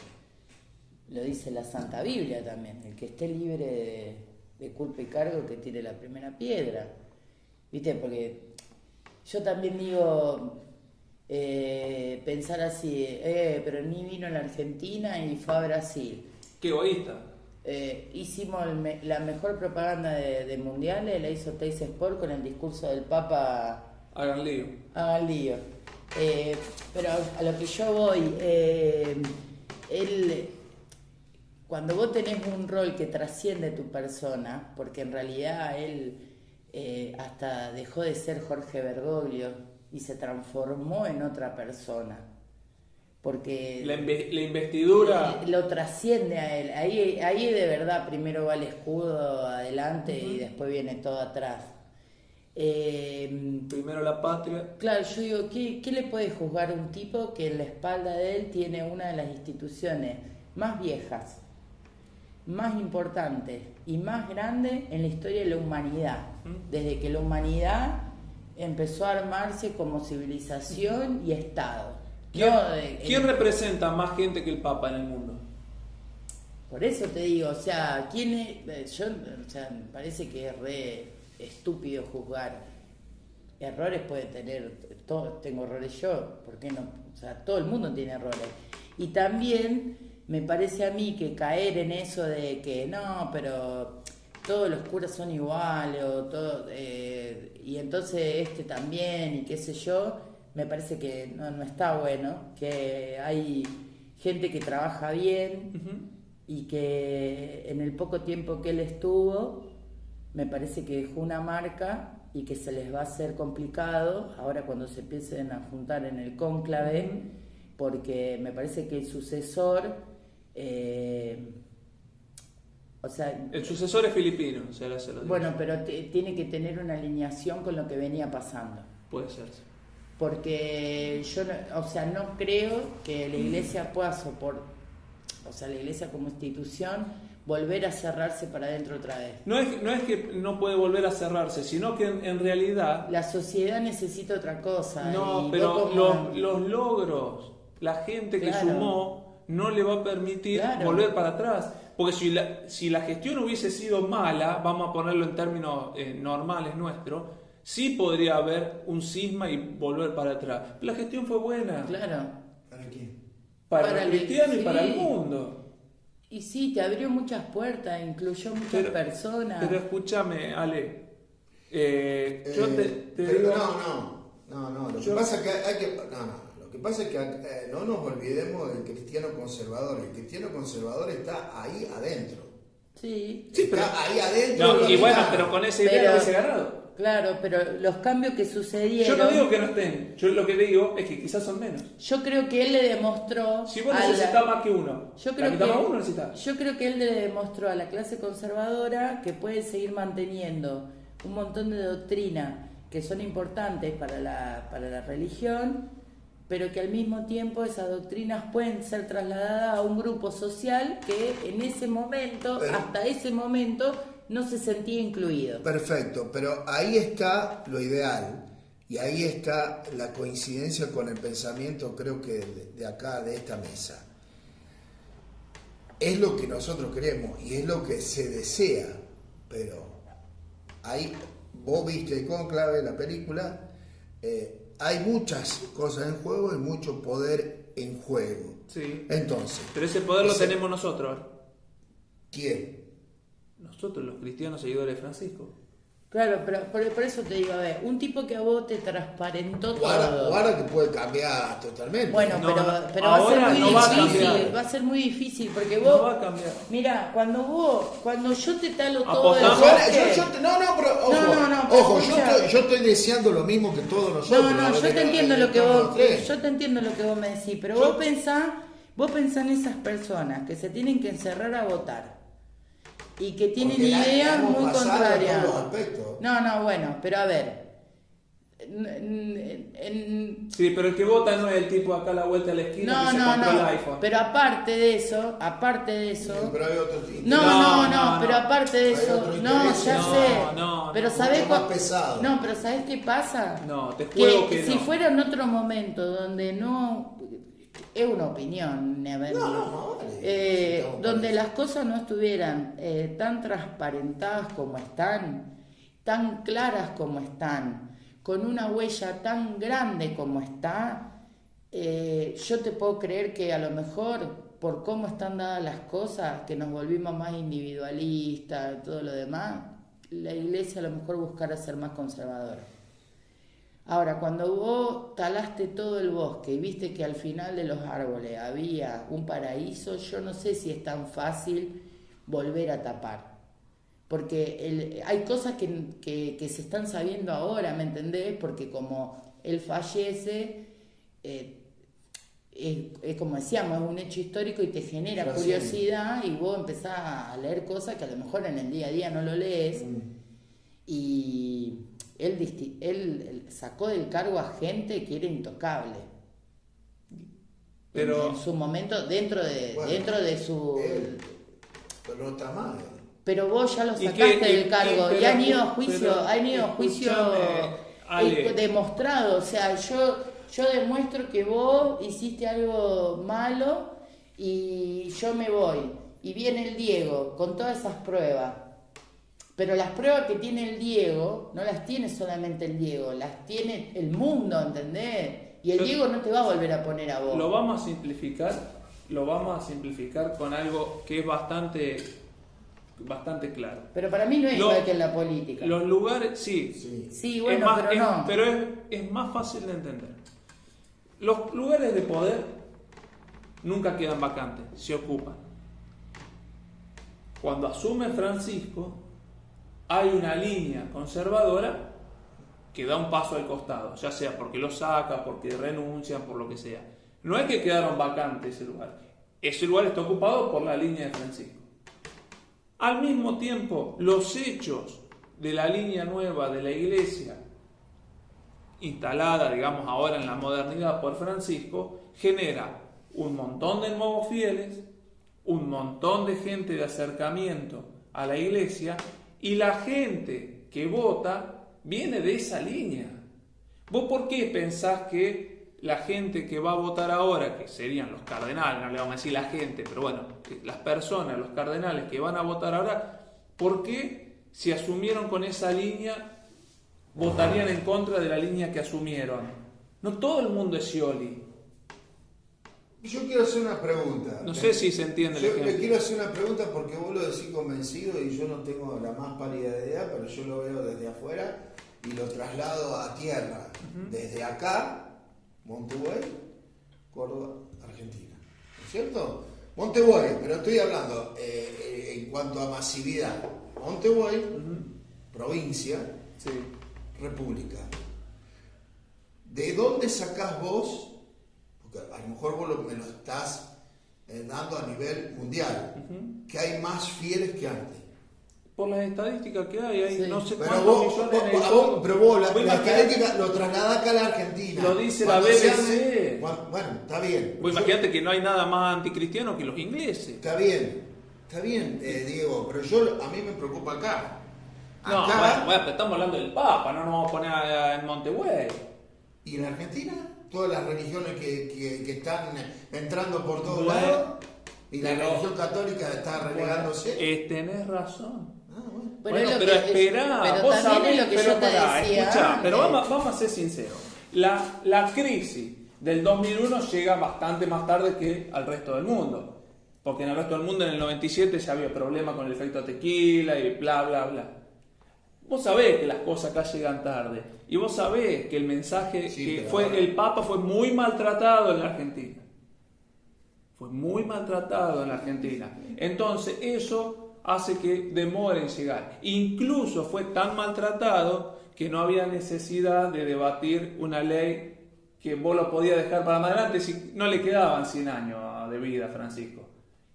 C: lo dice la Santa Biblia también, el que esté libre de culpa y cargo que tire la primera piedra. Viste, porque yo también digo, pensar así, pero ni vino a la Argentina y fue a Brasil.
D: Qué egoísta.
C: Hicimos la mejor propaganda de mundiales, la hizo Teis Sport con el discurso del Papa.
D: Hagan lío.
C: Hagan lío. Pero a lo que yo voy, él, cuando vos tenés un rol que trasciende tu persona, porque en realidad él hasta dejó de ser Jorge Bergoglio y se transformó en otra persona. Porque
D: la investidura
C: lo trasciende a él. Ahí de verdad primero va el escudo adelante y después viene todo atrás.
D: Primero la patria.
C: Claro, yo digo, ¿qué le puede juzgar a un tipo que en la espalda de él tiene una de las instituciones más viejas, más importantes y más grandes en la historia de la humanidad? Desde que la humanidad empezó a armarse como civilización y Estado.
D: ¿Quién representa más gente que el Papa en el mundo?
C: Por eso te digo, o sea, ¿quién es? Me parece que es re estúpido juzgar. Errores puede tener, tengo errores yo, ¿por qué no? O sea, todo el mundo tiene errores. Y también me parece a mí que caer en eso de que no, pero todos los curas son iguales, o todo, y entonces también, y qué sé yo. Me parece que no está bueno, que hay gente que trabaja bien y que en el poco tiempo que él estuvo, me parece que dejó una marca y que se les va a hacer complicado ahora cuando se empiecen a juntar en el cónclave, porque me parece que el sucesor, o sea...
D: El sucesor es filipino, se lo digo.
C: Bueno, pero tiene que tener una alineación con lo que venía pasando.
D: Puede ser.
C: Porque yo no creo que la iglesia pueda o sea, la iglesia como institución, volver a cerrarse para adentro otra vez.
D: No es que no puede volver a cerrarse, sino que en realidad...
C: La sociedad necesita otra cosa.
D: No,
C: y
D: pero
C: vos como-
D: los logros, la gente que
C: Claro.
D: sumó, no le va a permitir
C: Claro.
D: volver para atrás. Porque si la gestión hubiese sido mala, vamos a ponerlo en términos normales nuestros, sí podría haber un cisma y volver para atrás. Pero la gestión fue buena.
C: Claro.
B: ¿Para quién?
D: Para el cristiano y
C: sí.
D: para el mundo.
C: Y sí, te abrió muchas puertas, incluyó muchas personas.
D: Pero escúchame, Ale. Yo te
B: pero
D: digo...
B: no. Lo que pasa es que hay que... No. Lo que pasa es que no nos olvidemos del cristiano conservador. El cristiano conservador está ahí adentro.
C: Sí.
D: Sí, pero...
B: Está ahí adentro.
D: No, y bueno,
B: dominado.
D: pero con esa idea
C: Pero-
D: lo hubiese ganado.
C: Claro, pero los cambios que sucedieron...
D: Yo no digo que no estén, yo lo que digo es que quizás son menos.
C: Yo creo que él le demostró...
D: Si vos
C: a la-
D: necesitas más que uno,
C: Yo
D: la
C: creo,
D: mitad más uno
C: que,
D: necesitas.
C: yo creo que él le demostró a la clase conservadora que puede seguir manteniendo un montón de doctrinas que son importantes para la religión, pero que al mismo tiempo esas doctrinas pueden ser trasladadas a un grupo social que en ese momento,
B: Pero-
C: hasta ese momento, no se sentía incluido.
B: Perfecto, pero ahí está lo ideal y ahí está la coincidencia con el pensamiento, creo que de acá, de esta mesa. Es lo que nosotros queremos y es lo que se desea, pero ahí, vos viste Cónclave, la película, hay muchas cosas en juego y mucho poder en juego.
D: Sí.
B: Entonces,
D: Pero ese poder lo
B: ese-
D: tenemos nosotros.
B: ¿quién?
D: Nosotros, los cristianos seguidores de Francisco.
C: Claro, pero por eso te digo, a ver, un tipo que a vos te transparentó
B: Guarda,
C: todo.
B: guarda que puede cambiar totalmente.
C: Bueno,
D: No,
C: pero va a ser
D: ahora
C: muy
D: no va a
C: difícil,
D: cambiar.
C: va a ser muy difícil, porque
D: No
C: vos,
D: va a cambiar.
C: mira, cuando yo te talo todo el
D: Apostamos.
C: bosque,
B: No, pero ojo,
C: No, pero
B: ojo,
C: escucha.
B: yo estoy deseando lo mismo que todos nosotros.
C: no,
B: a
C: yo
B: ver,
C: te entiendo lo que
B: estamos
C: vos,
B: tres.
C: yo te entiendo lo que vos me decís, pero
B: Yo-
C: vos pensá en esas personas que se tienen que encerrar a votar y que tienen
B: Porque la
C: ideas
B: hemos
C: muy
B: pasado
C: contrarias.
B: todos los aspectos.
C: No, bueno, pero a ver, en,
D: Sí, pero el que vota no es el tipo acá a la vuelta de la esquina que se compró el iPhone.
C: pero aparte de eso,
B: Pero hay otro tipo.
C: No, pero
D: no.
C: aparte de
B: Hay
C: eso,
B: otro
C: no,
B: interés.
C: ya
D: No,
C: sé.
D: no,
C: pero
D: no,
C: ¿sabés
B: mucho más
C: cuál-
B: pesado.
C: No, pero ¿sabés qué pasa?
D: No, te juego que
C: si
D: no.
C: fuera en otro momento donde no es una opinión, Never.
B: No, vale. Estamos
C: donde
B: por
C: las cosas no estuvieran tan transparentadas como están, tan claras como están, con una huella tan grande como está, yo te puedo creer que a lo mejor por cómo están dadas las cosas, que nos volvimos más individualistas y todo lo demás, la iglesia a lo mejor buscara ser más conservadora. Ahora, cuando vos talaste todo el bosque y viste que al final de los árboles había un paraíso, yo no sé si es tan fácil volver a tapar. Porque hay cosas que se están sabiendo ahora, ¿me entendés? Porque como él fallece, es como decíamos, es un hecho histórico y te genera
B: Trasciende.
C: curiosidad y vos empezás a leer cosas que a lo mejor en el día a día no lo lees. Y él sacó del cargo a gente que era intocable.
D: Pero-
C: en su momento, dentro de su...
B: Pero no está mal.
C: Pero vos ya lo
D: ¿Y
C: sacaste
D: qué?
C: del cargo y
D: Pero-
C: han ido a juicio,
D: pero-
C: han ido a juicio
D: escúchame, Ale.
C: demostrado. O sea, yo demuestro que vos hiciste algo malo y yo me voy. Y viene el Diego con todas esas pruebas. Pero las pruebas que tiene el Diego, no las tiene solamente el Diego, las tiene el mundo, ¿entendés? Y el
D: Yo-
C: Diego no te va a volver a poner a vos.
D: Lo vamos a simplificar con algo que es bastante claro.
C: Pero para mí no es igual que en la política.
D: Los lugares, sí.
C: Sí, bueno,
D: es más,
C: pero no.
D: Pero es más fácil de entender. Los lugares de poder nunca quedan vacantes, se ocupan. Cuando asume Francisco, hay una línea conservadora que da un paso al costado, ya sea porque lo saca, porque renuncian, por lo que sea. No es que quedaron vacantes ese lugar. Ese lugar está ocupado por la línea de Francisco. Al mismo tiempo, los hechos de la línea nueva de la iglesia, instalada, digamos, ahora en la modernidad por Francisco, genera un montón de nuevos fieles, un montón de gente de acercamiento a la iglesia, y la gente que vota viene de esa línea. ¿Vos por qué pensás que la gente que va a votar ahora, que serían los cardenales, no le vamos a decir la gente, pero bueno, las personas, los cardenales que van a votar ahora, ¿por qué si asumieron con esa línea votarían en contra de la línea que asumieron? No todo el mundo es Scioli.
B: Yo quiero hacer una pregunta.
D: No sé si se entiende el
B: Yo
D: ejemplo.
B: le quiero hacer una pregunta porque vos lo decís convencido y yo no tengo la más pálida idea, pero yo lo veo desde afuera y lo traslado a tierra. Desde acá, Montevideo, Córdoba, Argentina. ¿No es cierto? Montevideo, pero estoy hablando en cuanto a masividad. Montevideo, provincia,
D: Sí.
B: república. ¿De dónde sacás vos? Porque a lo mejor vos me lo estás dando a nivel mundial, que hay más fieles que antes.
D: Por las estadísticas que hay
C: Sí.
D: no sé
B: Pero
D: cuántos
B: vos,
D: millones en el
B: vos-
D: mundo.
B: pero vos, la
D: Vos imaginate-
B: estadística lo trasladás acá a la Argentina.
D: Lo dice la
B: Cuando se
D: BBC.
B: bueno, está bien.
D: Vos imaginate que no hay nada más anticristiano que los ingleses.
B: Está bien, Diego, pero a mí me preocupa acá.
D: No,
B: Acá
D: bueno, pero estamos hablando del Papa, no nos vamos a poner en Montevideo.
B: y en Argentina, todas las religiones que están entrando por todos
D: Bueno,
B: lados, y la
D: pero-
B: religión católica está relegándose.
D: Tenés razón.
B: Ah, bueno.
C: Pero
D: Bueno,
C: es lo
D: pero
C: que-
D: esperá,
C: pero
D: vos
C: también
D: sabés,
C: es lo que
D: pero
C: yo te
D: pará,
C: decía
D: escuchá,
C: antes.
D: pero vamos a ser sinceros. La crisis del 2001 llega bastante más tarde que al resto del mundo. Porque en el resto del mundo en el 97 ya había problemas con el efecto tequila y bla, bla, bla. Vos sabés que las cosas acá llegan tarde. Y vos sabés que el mensaje
B: Sí,
D: que
B: pero
D: fue
B: ahora-
D: el Papa fue muy maltratado en la Argentina. Fue muy maltratado en la Argentina. Entonces eso hace que demore en llegar. Incluso fue tan maltratado que no había necesidad de debatir una ley que vos lo podías dejar para más adelante si no le quedaban 100 años de vida a Francisco.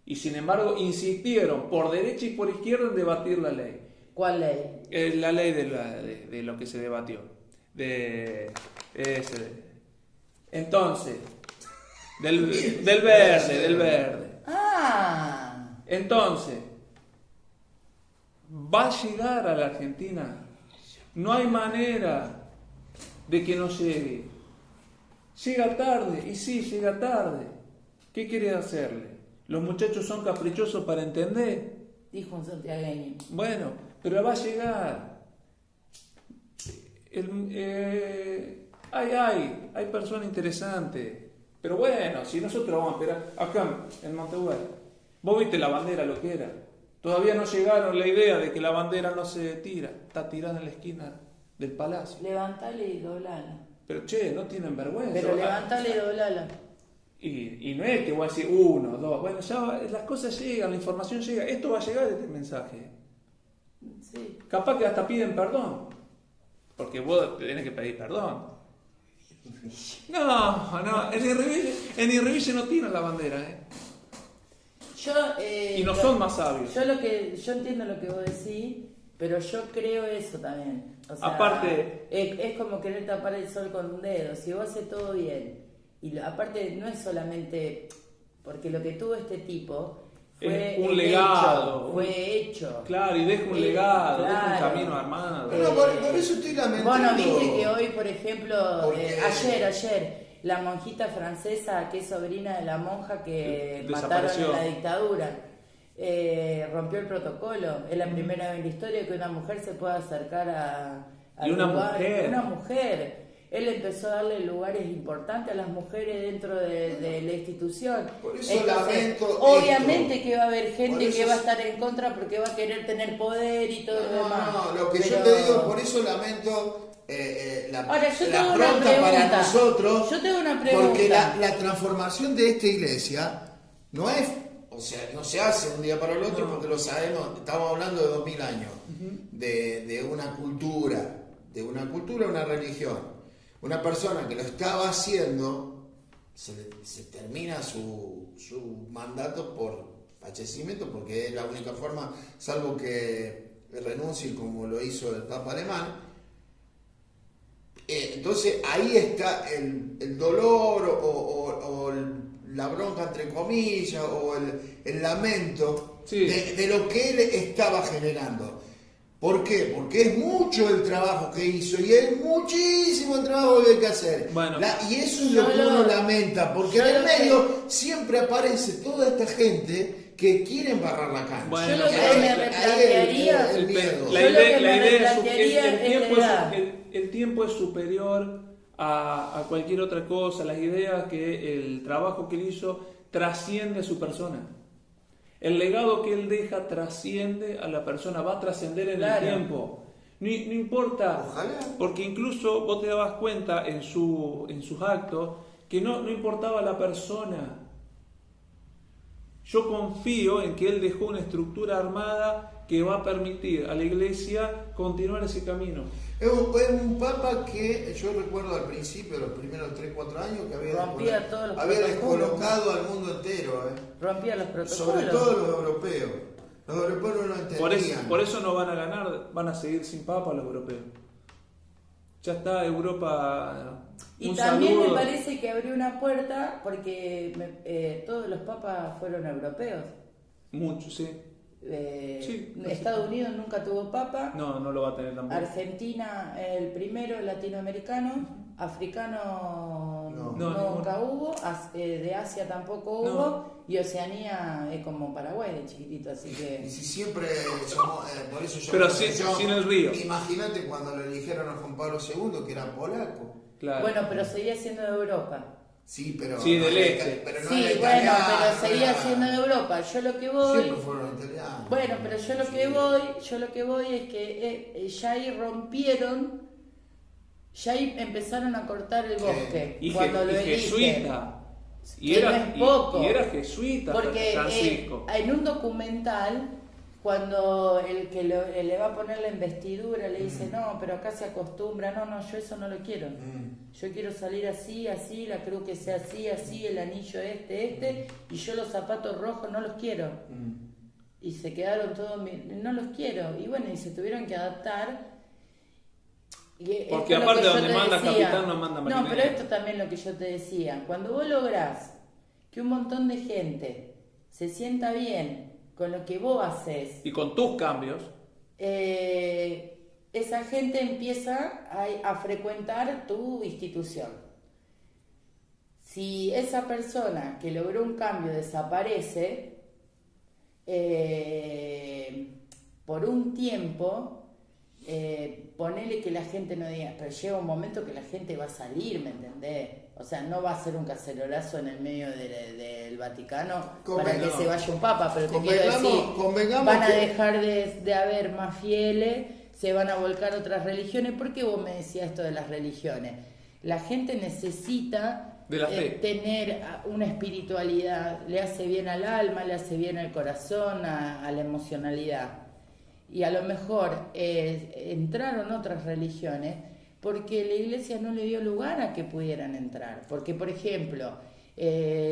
D: Y sin embargo insistieron por derecha y por izquierda en debatir la ley.
C: ¿Cuál ley?
D: La ley de lo que se debatió. Entonces, del verde.
C: Ah,
D: Entonces, va a llegar a la Argentina. No hay manera de que no llegue. Llega tarde, y sí, llega tarde. ¿Qué querés hacerle? Los muchachos son caprichosos para entender.
C: dijo un santiagueño.
D: Bueno, pero va a llegar. Hay personas interesantes. Pero bueno, si nosotros vamos a esperar acá en Montevideo, vos viste la bandera lo que era. Todavía no llegaron la idea de que la bandera no se tira, está tirada en la esquina del palacio.
C: Levantale y doblala.
D: Pero che, no tienen vergüenza.
C: Pero levantale y doblala.
D: Y no es que voy a decir uno, dos, bueno, las cosas llegan, la información llega, esto va a llegar este mensaje.
C: Sí.
D: Capaz que hasta piden perdón, porque vos tenés que pedir perdón. No, en Irreville no tiran la bandera,
C: Yo,
D: y no son más sabios.
C: Yo entiendo lo que vos decís, pero yo creo eso también. O sea,
D: Aparte-
C: es como querer tapar el sol con un dedo. Si vos haces todo bien, y aparte no es solamente porque lo que tuvo este tipo fue
D: Es un
C: el
D: legado,
C: hecho, fue hecho.
D: Claro, y deja un legado, deja un
C: claro.
D: camino armado.
B: No, por eso estoy lamentando.
C: Bueno, viste que hoy, por ejemplo,
B: Porque-
C: ayer, la monjita francesa, que es sobrina de la monja que mataron
D: Desapareció.
C: en la dictadura, rompió el protocolo. Es la primera vez en la historia que una mujer se puede acercar a
D: Y una
C: lugar-
D: mujer.
C: Una mujer. Él empezó a darle lugares importantes a las mujeres dentro de la institución.
B: Por eso lamento
C: obviamente
B: esto.
C: que va a haber
B: Por
C: gente
B: eso
C: que va a
B: es-
C: estar en contra porque va a querer tener poder y todo lo demás.
B: No, lo que yo
C: Pero-
B: te digo, por eso lamento
C: Ahora, yo
B: la
C: tengo una
B: pronta
C: pregunta.
B: para nosotros.
C: Yo tengo una pregunta.
B: Porque la transformación de esta iglesia no es, o sea, no se hace un día para el otro porque lo sabemos, estamos hablando de 2000 años, de una cultura, una religión. Una persona que lo estaba haciendo, se termina su mandato por fallecimiento, porque es la única forma, salvo que renuncie como lo hizo el Papa alemán. Entonces ahí está el dolor o la bronca entre comillas o el lamento
D: Sí.
B: de lo que él estaba generando. ¿Por qué? Porque es mucho el trabajo que hizo y es muchísimo el trabajo que hay que hacer.
D: Bueno.
B: Y eso es lo que uno lamenta, porque en el medio siempre aparece toda esta gente que quiere embarrar la cancha.
D: Bueno,
C: yo lo que
D: pero
C: me
B: ahí
C: replantearía,
B: el miedo.
D: La
C: Yo lo
D: idea,
C: que
D: la
C: me
D: idea es,
C: replantearía
D: el,
C: es
D: tiempo
C: la edad.
D: el tiempo es superior a cualquier otra cosa. Las ideas que el trabajo que él hizo trasciende a su persona. El legado que él deja trasciende a la persona, va a trascender en
C: Claro.
D: el tiempo. No importa,
B: Ojalá.
D: porque incluso vos te dabas cuenta en sus actos que no importaba la persona. Yo confío en que él dejó una estructura armada que va a permitir a la iglesia continuar ese camino.
B: Es un papa que yo recuerdo al principio, los primeros 3-4 años, que
C: Rompía todos los
B: había
C: protocolos.
B: descolocado al mundo entero,
C: rompía los protocolos.
B: sobre todo los europeos. Los europeos no lo entendían.
D: Por eso no van a ganar, van a seguir sin papa los europeos. Ya está Europa.
C: Y
D: un
C: también
D: saludo.
C: me parece que abrió una puerta porque todos los papas fueron europeos.
D: Mucho, sí. Sí,
C: Estados Unidos nunca tuvo papa.
D: No lo va a tener tampoco.
C: Argentina el primero, latinoamericano. Africano nunca hubo. De Asia tampoco
D: No.
C: hubo. Y Oceanía es como Paraguay de chiquitito, así
B: Y
C: que...
B: si siempre llamó, por eso llamó
D: Pero
B: la
D: sin
B: atención.
D: el río.
B: Imagínate cuando le dijeron a Juan Pablo II que era polaco.
D: Claro.
C: Bueno, pero seguía siendo de Europa.
B: Sí, pero
D: Sí,
B: no
D: del
B: era
D: este.
B: pero no
C: Sí,
B: era
C: bueno,
B: italiano,
C: pero seguía
B: era-
C: siendo de Europa. Yo lo que voy...
B: Siempre fueron italianos.
C: Bueno, pero yo lo que voy es que ya ahí rompieron, ya ahí empezaron a cortar el bosque
D: Y,
C: cuando lo eligen.
D: jesuita. Y
C: Que
D: era,
C: no es poco.
D: y era jesuita
C: Porque
D: Francisco.
C: en un documental, cuando el que le va a poner la investidura le dice, no, pero acá se acostumbra, no, yo eso no lo quiero. Yo quiero salir así, la cruz que sea así, el anillo este, y yo los zapatos rojos no los quiero. Y se quedaron todos, no los quiero. Y bueno, y se tuvieron que adaptar. Y
D: Porque
C: esto es lo
D: aparte
C: que yo
D: donde
C: te
D: manda
C: decía.
D: capitán no manda marinero.
C: No, pero esto también es lo que yo te decía. Cuando vos lográs que un montón de gente se sienta bien con lo que vos haces,
D: Y con tus cambios.
C: esa gente empieza a frecuentar tu institución. Si esa persona que logró un cambio desaparece, por un tiempo, ponele que la gente no diga, pero llega un momento que la gente va a salir, ¿me entendés? O sea, no va a ser un cacerolazo en el medio del Vaticano para que se vaya un papa, pero te quiero decir, van a dejar de haber más fieles, se van a volcar otras religiones. ¿Por qué vos me decías esto de las religiones? La gente necesita
D: De la fe.
C: tener una espiritualidad, le hace bien al alma, le hace bien al corazón, a la emocionalidad. Y a lo mejor entraron otras religiones porque la iglesia no le dio lugar a que pudieran entrar. Porque, por ejemplo...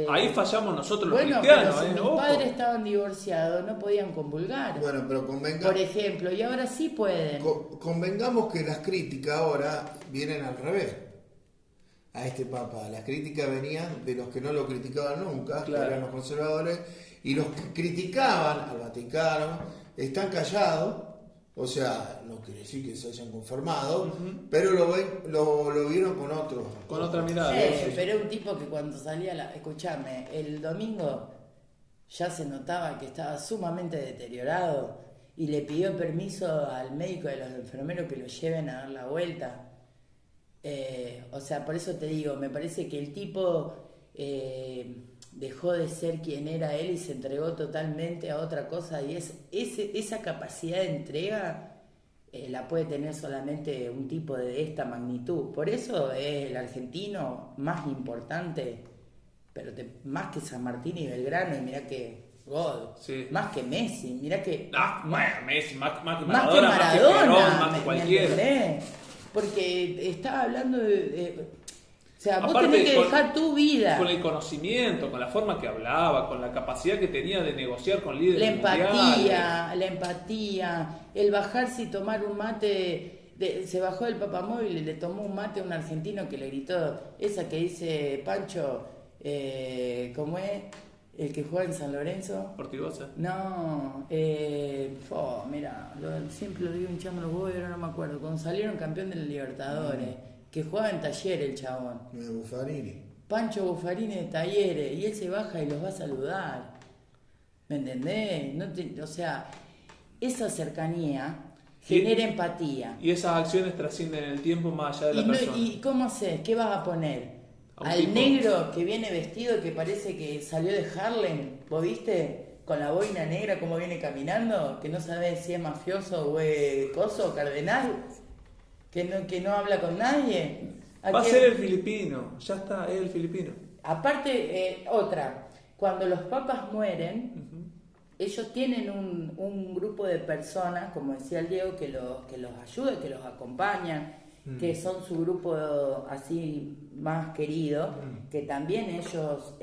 D: Ahí fallamos nosotros los
C: bueno,
D: cristianos.
C: pero si mis
D: Ojo.
C: padres estaban divorciados, no podían comulgar.
B: Bueno, pero
C: Por ejemplo, y ahora sí pueden.
B: convengamos que las críticas ahora vienen al revés a este papa. Las críticas venían de los que no lo criticaban nunca,
D: Claro.
B: que eran los conservadores, y los que criticaban al Vaticano están callados, o sea, no quiere decir que se hayan conformado, pero lo vieron con otro.
D: Con otra mirada.
C: Sí, pero era un tipo que cuando salía escuchame, el domingo ya se notaba que estaba sumamente deteriorado y le pidió permiso al médico de los enfermeros que lo lleven a dar la vuelta. O sea, por eso te digo, me parece que el tipo dejó de ser quien era él y se entregó totalmente a otra cosa, y esa capacidad de entrega la puede tener solamente un tipo de esta magnitud. Por eso es el argentino más importante, pero más que San Martín y Belgrano, y mirá que God,
D: Sí.
C: más que Messi, mirá que
D: Bueno, Messi, más que
C: más que
D: Maradona, más que
C: Maradona,
D: Perón, más que
C: ¿me
D: cualquiera.
C: entendés? Porque estaba hablando o sea, vos
D: Aparte,
C: tenés que
D: con-
C: dejar tu vida.
D: Con el conocimiento, con la forma que hablaba, con la capacidad que tenía de negociar con líderes
C: La
D: mundiales.
C: empatía, el bajarse y tomar un mate. Se bajó del papamóvil y le tomó un mate a un argentino que le gritó, esa que dice Pancho, ¿Cómo es? El que juega en San Lorenzo.
D: Ortigosa.
C: No, mira, siempre lo digo hinchando los huevos y ahora no me acuerdo. Cuando salieron campeón de la Libertadores, que jugaba en Talleres el chabón.
B: Buffarini.
C: Pancho Buffarini de Talleres, y él se baja y los va a saludar. ¿Me entendés? O sea, esa cercanía genera empatía.
D: Y esas acciones trascienden el tiempo más allá de la persona.
C: ¿Y cómo haces? ¿Qué vas a poner?
D: A un
C: Al
D: tipo.
C: negro que viene vestido que parece que salió de Harlem, ¿vos viste? Con la boina negra como viene caminando, que no sabes si es mafioso o es coso, cardenal, que no habla con nadie.
D: Va a ser el filipino, ya está, es el filipino.
C: Aparte, otra, cuando los papas mueren, ellos tienen un grupo de personas, como decía el Diego, que los ayuda, que los acompañan, que son su grupo así más querido, que también ellos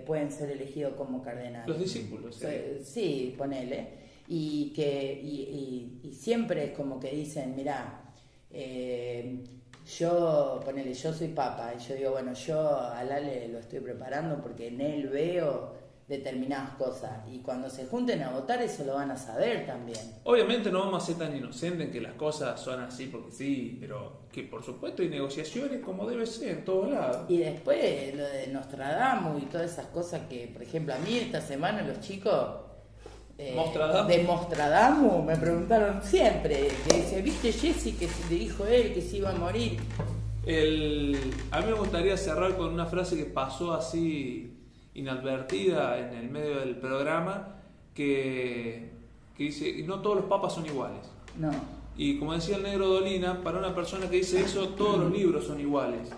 C: pueden ser elegidos como cardenales.
D: Los discípulos.
C: Sí, ponele. Y siempre es como que dicen, mirá, yo soy papa, y yo digo, bueno, yo a Lale lo estoy preparando porque en él veo determinadas cosas, y cuando se junten a votar eso lo van a saber también.
D: Obviamente no vamos a ser tan inocentes en que las cosas son así porque sí, pero que por supuesto hay negociaciones como debe ser en todos lados.
C: Y después lo de Nostradamus y todas esas cosas que, por ejemplo, a mí esta semana los chicos de Nostradamus me preguntaron siempre, que dice, ¿viste Jessy que le dijo él que se iba a morir?
D: A mí me gustaría cerrar con una frase que pasó así inadvertida en el medio del programa, que dice, no todos los papas son iguales.
C: No.
D: Y como decía el negro Dolina, para una persona que dice eso, todos los libros son iguales,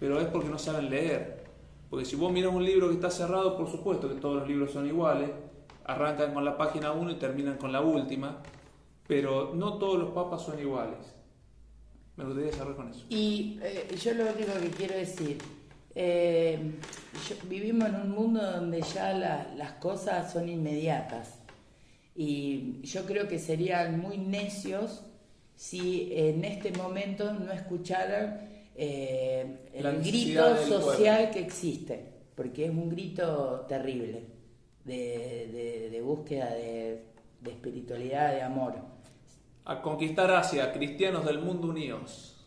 D: pero es porque no saben leer. Porque si vos miras un libro que está cerrado, por supuesto que todos los libros son iguales, arrancan con la página 1 y terminan con la última, pero no todos los papas son iguales. Me gustaría cerrar con eso.
C: Y yo lo único que quiero decir, vivimos en un mundo donde ya las cosas son inmediatas, y yo creo que serían muy necios si en este momento no escucharan el grito social que existe, porque es un grito terrible de búsqueda de espiritualidad, de amor.
D: A conquistar Asia, cristianos del mundo unidos.